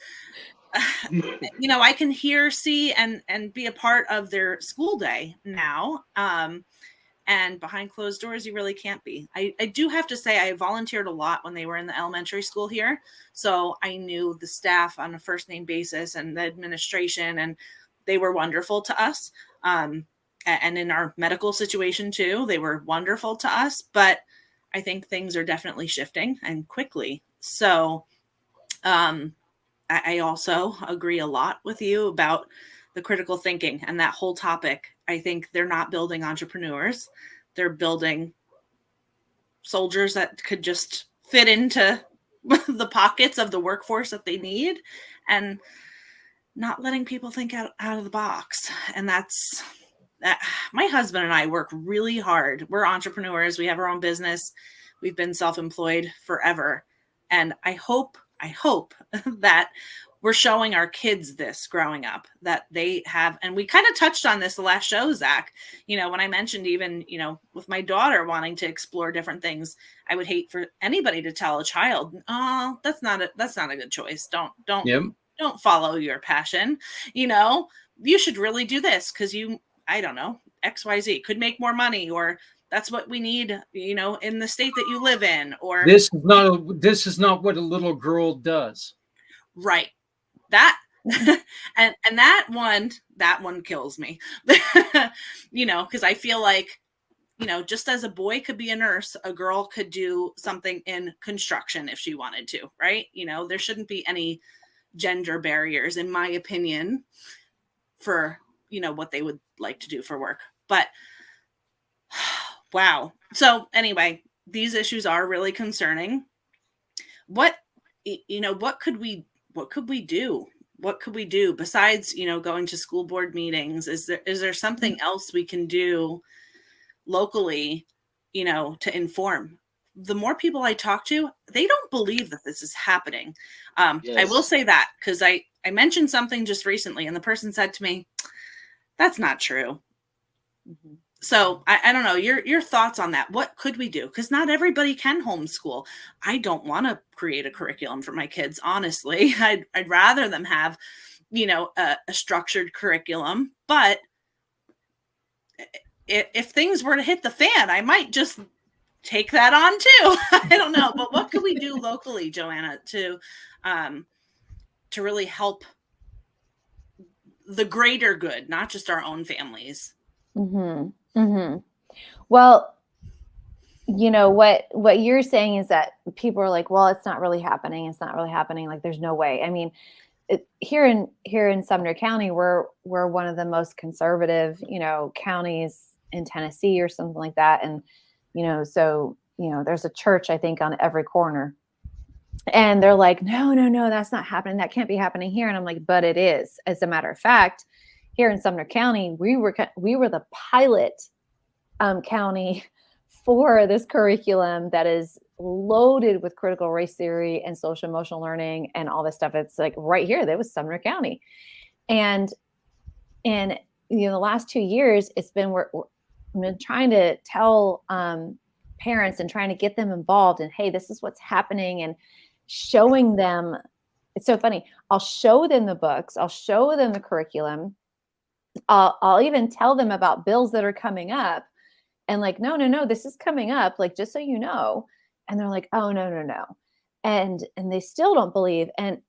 I can hear, see, and be a part of their school day now. And behind closed doors, you really can't be. I do have to say, I volunteered a lot when they were in the elementary school here. So I knew the staff on a first name basis and the administration, and they were wonderful to us. And in our medical situation too, they were wonderful to us. But I think things are definitely shifting, and quickly. So I also agree a lot with you about the critical thinking and that whole topic. I think they're not building entrepreneurs. They're building soldiers that could just fit into the pockets of the workforce that they need, and not letting people think out of the box. And that's my husband and I work really hard. We're entrepreneurs. We have our own business. We've been self-employed forever. And I hope that we're showing our kids this growing up, that they have, and we kind of touched on this the last show, Zach, when I mentioned even, with my daughter wanting to explore different things, I would hate for anybody to tell a child, oh, that's not a good choice. Don't follow your passion. You should really do this because I don't know, XYZ could make more money, or that's what we need, in the state that you live in, or this is not what a little girl does. Right. That and that one kills me. Because I feel like, just as a boy could be a nurse, a girl could do something in construction if she wanted to, right? There shouldn't be any gender barriers, in my opinion, for, what they would like to do for work. But wow. So anyway, these issues are really concerning. What could we do? What could we do besides, going to school board meetings? Is there something else we can do locally, to inform? The more people I talk to, they don't believe that this is happening. Yes. I will say that because I mentioned something just recently and the person said to me, that's not true. Mm-hmm. So I don't know your thoughts on that. What could we do? Because not everybody can homeschool. I don't want to create a curriculum for my kids. Honestly, I'd rather them have, a structured curriculum. But if things were to hit the fan, I might just take that on too. I don't know. But what could we do locally, Joanna, to really help the greater good, not just our own families? Mm-hmm. Mm-hmm. Well, what you're saying is that people are like, well, it's not really happening. It's not really happening. Like, there's no way. I mean, here in Sumner County, we're one of the most conservative, counties in Tennessee or something like that. And, so, there's a church, I think, on every corner. And they're like, no, that's not happening. That can't be happening here. And I'm like, but it is. As a matter of fact, here in Sumner County, we were the pilot county for this curriculum that is loaded with critical race theory and social emotional learning and all this stuff. It's like right here, that was Sumner County. And the last 2 years, it's been, we've been trying to tell parents and trying to get them involved and, hey, this is what's happening, and showing them. It's so funny. I'll show them the books. I'll show them the curriculum. I'll even tell them about bills that are coming up, and like, no, this is coming up, like, just so you know. And they're like, oh, no. And they still don't believe. And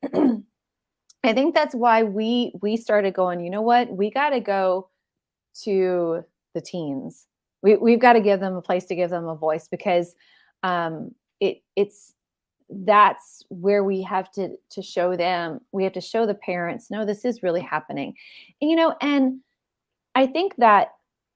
I think that's why we started going, you know what, we got to go to the teens. We've got to give them a place to give them a voice, because that's where we have to show them. We have to show the parents, no, this is really happening. And, and I think that,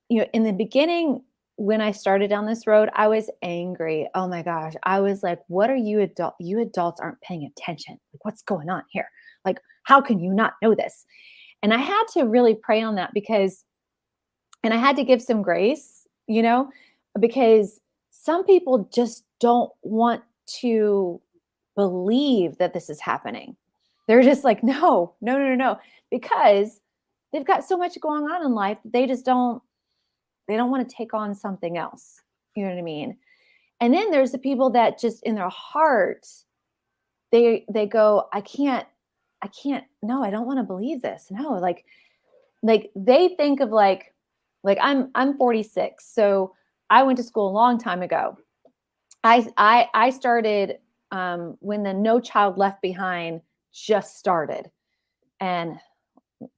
in the beginning, when I started down this road, I was angry. Oh my gosh. I was like, what are you adults aren't paying attention. Like, what's going on here? Like, how can you not know this? And I had to really pray on that, and I had to give some grace, because some people just don't want to believe that this is happening. They're just like, no, because they've got so much going on in life. They don't want to take on something else. You know what I mean? And then there's the people that just in their heart, they go, I can't, no, I don't want to believe this. No, like they think of like I'm 46. So I went to school a long time ago. I started when the No Child Left Behind just started. And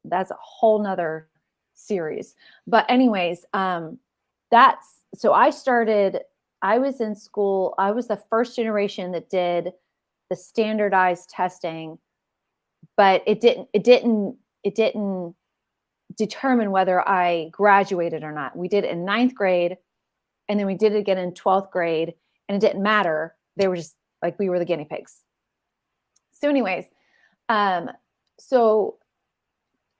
that's a whole nother series. But anyways, so I was in school. I was the first generation that did the standardized testing, but it didn't determine whether I graduated or not. We did it in 9th grade, and then we did it again in 12th grade, and it didn't matter. They were just like, we were the guinea pigs. So anyways, so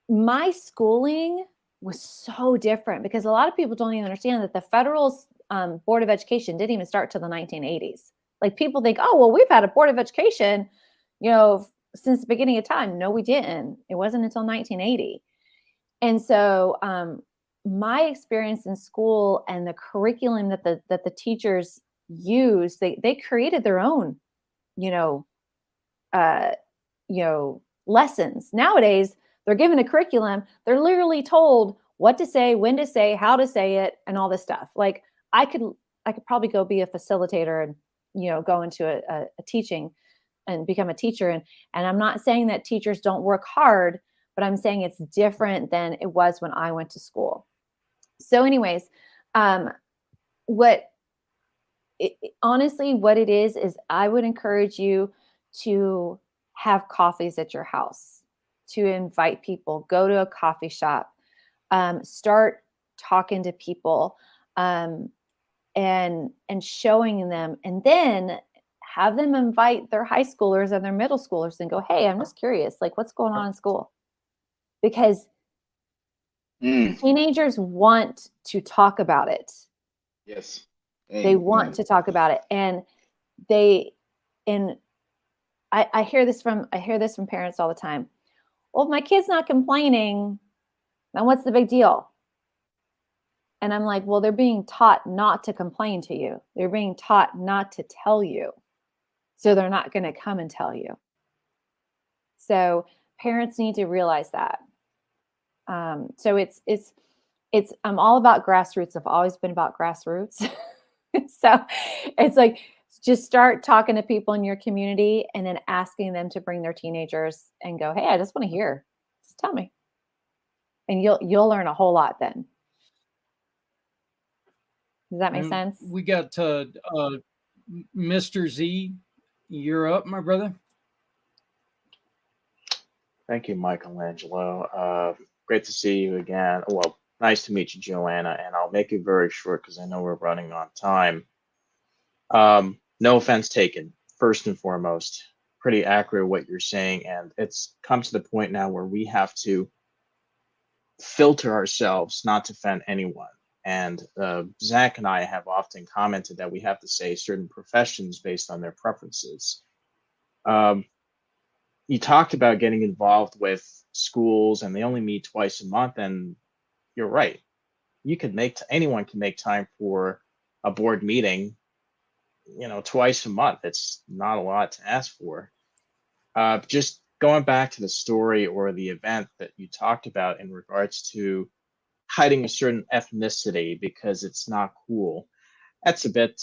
my schooling was so different, because a lot of people don't even understand that the federal Board of Education didn't even start till the 1980s. Like, people think, oh, well, we've had a Board of Education, since the beginning of time. No, we didn't. It wasn't until 1980. And so my experience in school and the curriculum that the teachers used, they created their own, lessons. Nowadays, they're given a curriculum. They're literally told what to say, when to say, how to say it, and all this stuff. Like I could probably go be a facilitator and, go into a teaching and become a teacher. And I'm not saying that teachers don't work hard, but I'm saying it's different than it was when I went to school. So anyways, honestly, what it is I would encourage you to have coffees at your house, to invite people, go to a coffee shop, start talking to people, and showing them, and then have them invite their high schoolers and their middle schoolers and go, hey, I'm just curious, like what's going on in school? Because teenagers want to talk about it. Yes. They want to talk about it. And I hear this from parents all the time. Well, if my kid's not complaining, then what's the big deal? And I'm like, well, they're being taught not to complain to you. They're being taught not to tell you. So they're not going to come and tell you. So parents need to realize that. So it's I'm all about grassroots. I've always been about grassroots. So it's like, just start talking to people in your community and then asking them to bring their teenagers and go, hey, I just want to hear. Just tell me. And you'll learn a whole lot then. Does that make sense? We got Mr. Z. You're up, my brother. Thank you, Michelangelo. Great to see you again. Well, nice to meet you, Joanna. And I'll make it very short because I know we're running on time. No offense taken. First and foremost, pretty accurate what you're saying. And it's come to the point now where we have to filter ourselves not to offend anyone. And Zach and I have often commented that we have to say certain professions based on their preferences. You talked about getting involved with schools and they only meet twice a month. And you're right. Anyone can make time for a board meeting, twice a month. It's not a lot to ask for. Just going back to the story or the event that you talked about in regards to hiding a certain ethnicity because it's not cool. That's a bit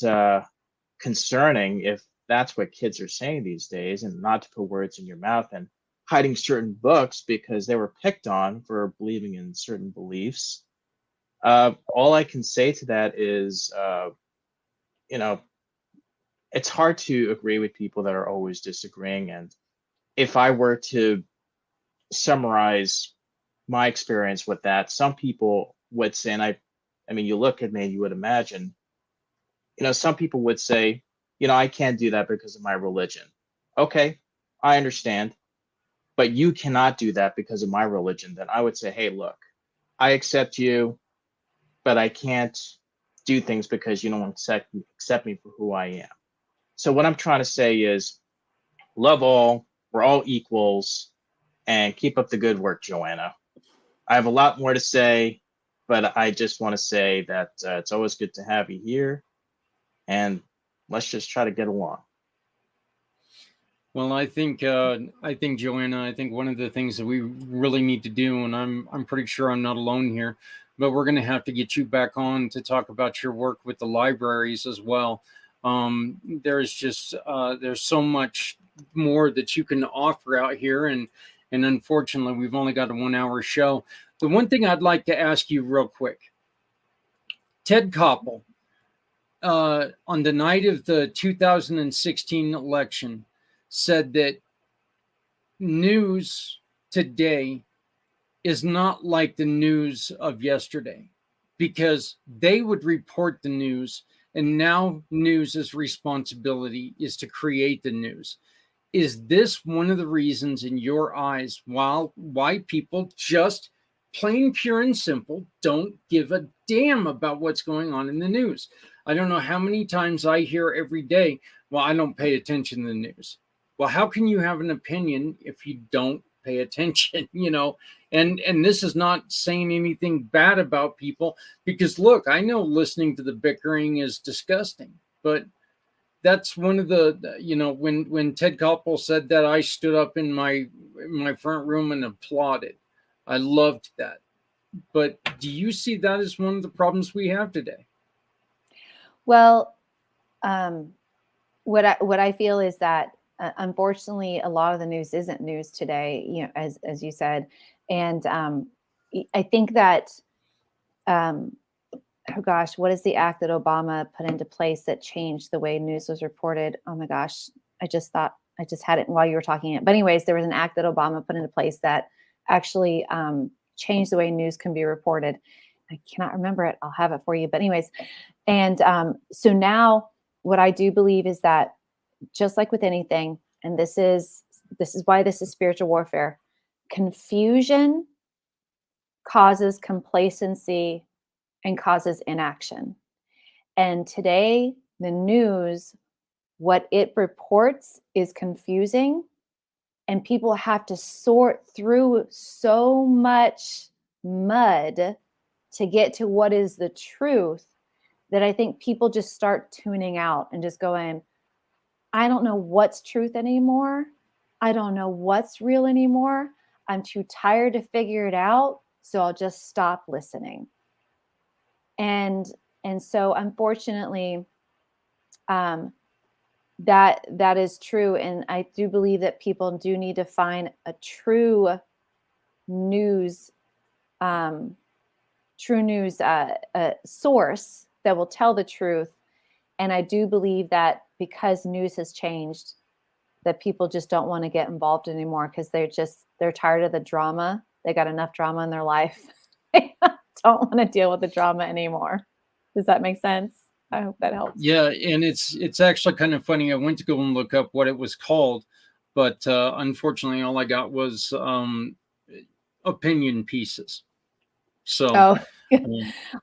concerning if that's what kids are saying these days, and not to put words in your mouth, and hiding certain books because they were picked on for believing in certain beliefs. All I can say to that is, it's hard to agree with people that are always disagreeing. And if I were to summarize my experience with that, some people would say, and I mean, you look at me, you would imagine, some people would say, I can't do that because of my religion. Okay, I understand, but you cannot do that because of my religion. Then I would say, hey, look, I accept you, but I can't do things because you don't accept me for who I am. So what I'm trying to say is, love all, we're all equals, and keep up the good work, Joanna. I have a lot more to say, but I just want to say that it's always good to have you here, and let's just try to get along. Well, I think Joanna, I think one of the things that we really need to do, and I'm pretty sure I'm not alone here, but we're going to have to get you back on to talk about your work with the libraries as well. There's so much more that you can offer out here, and unfortunately, we've only got a 1 hour show. The one thing I'd like to ask you real quick, Ted Koppel, on the night of the 2016 election, said that news today is not like the news of yesterday, because they would report the news, and now news's responsibility is to create the news. Is this one of the reasons in your eyes why people just plain, pure and simple don't give a damn about what's going on in the news? I don't know how many times I hear every day, well, I don't pay attention to the news. Well, how can you have an opinion if you don't pay attention? And this is not saying anything bad about people, because look, I know listening to the bickering is disgusting, but that's one of the, when Ted Koppel said that, I stood up in my front room and applauded. I loved that. But do you see that as one of the problems we have today? Well, what I feel is that unfortunately a lot of the news isn't news today, as you said, and I think that oh gosh, what is the act that Obama put into place that changed the way news was reported? Oh my gosh, I just had it while you were talking. But anyways, there was an act that Obama put into place that actually changed the way news can be reported. I cannot remember it. I'll have it for you. But anyways, and so now what I do believe is that, just like with anything, and this is why this is spiritual warfare, confusion causes complacency and causes inaction. And today, the news, what it reports is confusing, and people have to sort through so much mud to get to what is the truth, that I think people just start tuning out and just going, I don't know what's truth anymore. I don't know what's real anymore. I'm too tired to figure it out, so I'll just stop listening. And so unfortunately, that is true. And I do believe that people do need to find a true news source that will tell the truth. And I do believe that because news has changed, that people just don't want to get involved anymore, because they're tired of the drama. They got enough drama in their life. They don't want to deal with the drama anymore. Does that make sense? I hope that helps. Yeah, and it's actually kind of funny. I went to go and look up what it was called, but unfortunately, all I got was opinion pieces. So,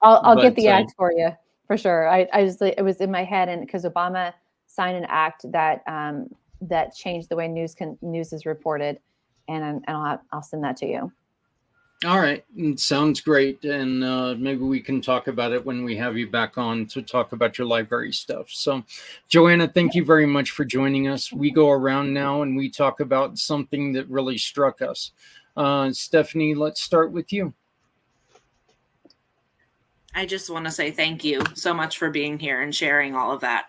I'll get the act for you for sure. It was in my head, and because Obama signed an act that changed the way news is reported, and I'll send that to you. All right. Sounds great. And maybe we can talk about it when we have you back on to talk about your library stuff. So, Joanna, thank you very much for joining us. We go around now and we talk about something that really struck us. Stephanie, let's start with you. I just want to say thank you so much for being here and sharing all of that,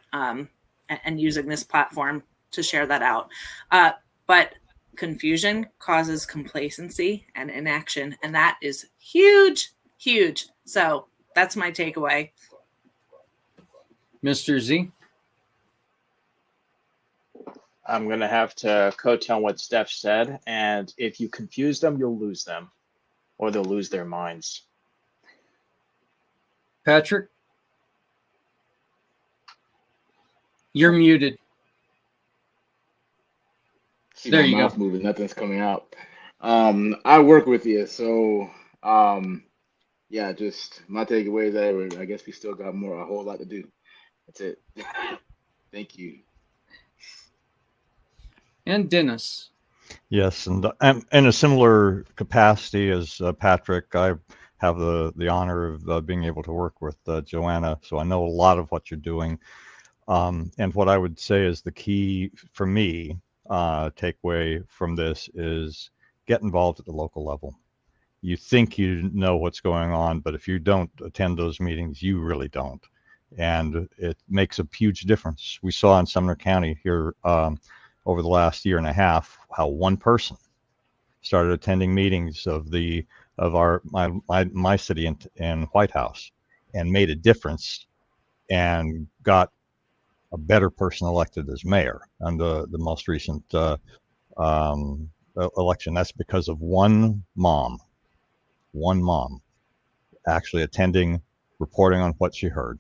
and using this platform to share that out. But confusion causes complacency and inaction, and that is huge. So that's my takeaway. Mr. Z? I'm going to have to co-tell what Steph said, and if you confuse them, you'll lose them, or they'll lose their minds. Patrick? You're muted. See, there my you mouth go. moving, nothing's coming out. I work with you, so yeah, just my takeaway is that I guess we still got a whole lot to do. That's it. Thank you. And Dennis. Yes, and in a similar capacity as Patrick, I have the honor of being able to work with Joanna, so I know a lot of what you're doing. And what I would say is the key for me takeaway from this is get involved at the local level. You think you know what's going on, but if you don't attend those meetings, you really don't. And it makes a huge difference. We saw in Sumner County here over the last year and a half how one person started attending meetings of my city in White House and made a difference and got a better person elected as mayor on the most recent election. That's because of one mom actually attending, reporting on what she heard.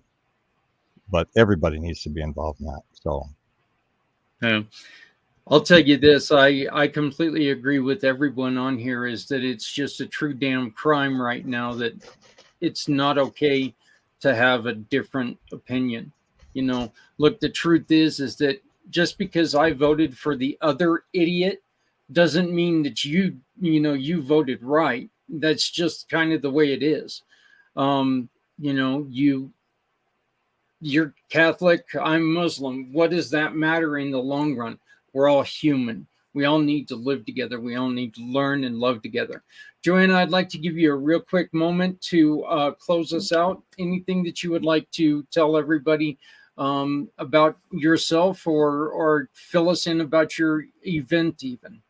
But everybody needs to be involved in that. So I'll tell you this, I completely agree with everyone on here, is that it's just a true damn crime right now that it's not okay to have a different opinion. Look, the truth is that just because I voted for the other idiot doesn't mean that you voted right. That's just kind of the way it is. You know, you're Catholic, I'm Muslim. What does that matter in the long run? We're all human. We all need to live together. We all need to learn and love together. Joanna, I'd like to give you a real quick moment to close us out. Anything that you would like to tell everybody about yourself, or fill us in about your event even?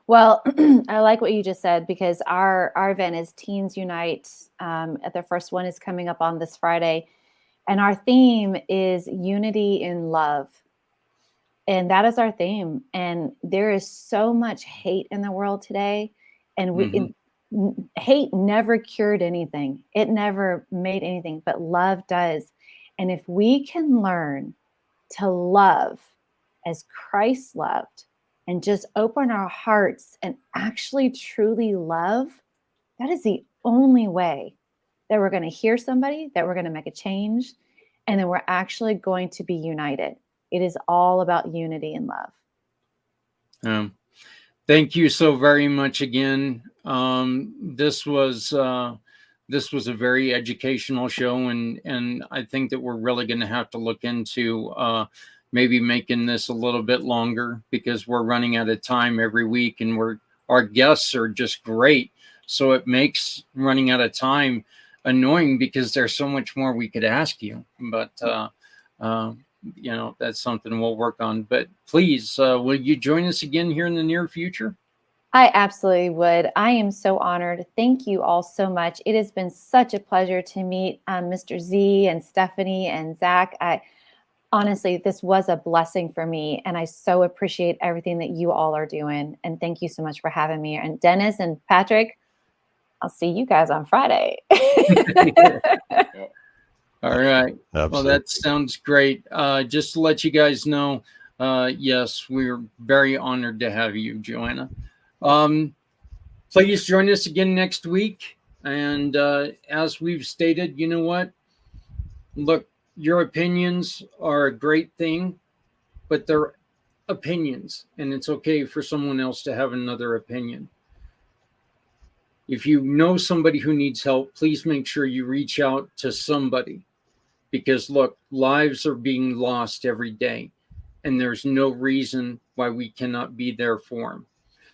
Well, I like what you just said, because our event is Teens Unite. The first one is coming up on this Friday. And our theme is unity in love. And that is our theme. And there is so much hate in the world today. And hate never cured anything. It never made anything, but love does. And if we can learn to love as Christ loved, and just open our hearts and actually truly love, that is the only way that we're going to hear somebody, that we're going to make a change, and then we're actually going to be united. It is all about unity and love. Thank you so very much again. This was a very educational show, and I think that we're really going to have to look into maybe making this a little bit longer, because we're running out of time every week, and our guests are just great. So it makes running out of time annoying, because there's so much more we could ask you. But you know, that's something we'll work on. But please, will you join us again here in the near future? I absolutely would. I am so honored. Thank you all so much. It has been such a pleasure to meet Mr. Z and Stephanie and Zach. Honestly, this was a blessing for me, and I so appreciate everything that you all are doing. And thank you so much for having me. And Dennis and Patrick, I'll see you guys on Friday. All right. Absolutely. Well, that sounds great. Just to let you guys know, yes, we're very honored to have you, Joanna. Please join us again next week. And as we've stated, you know what? Look, your opinions are a great thing, but they're opinions, and it's okay for someone else to have another opinion. If you know somebody who needs help, please make sure you reach out to somebody, because look, lives are being lost every day, and there's no reason why we cannot be there for them.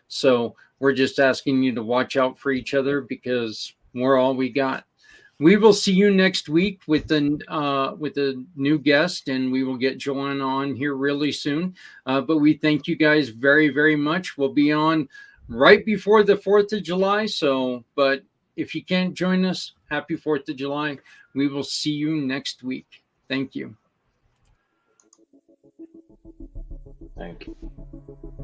So we're just asking you to watch out for each other, because we're all we got. We will see you next week with a new guest, and we will get Joanna on here really soon. But we thank you guys very, very much. We'll be on right before the 4th of July. So, but if you can't join us, happy 4th of July. We will see you next week. Thank you. Thank you.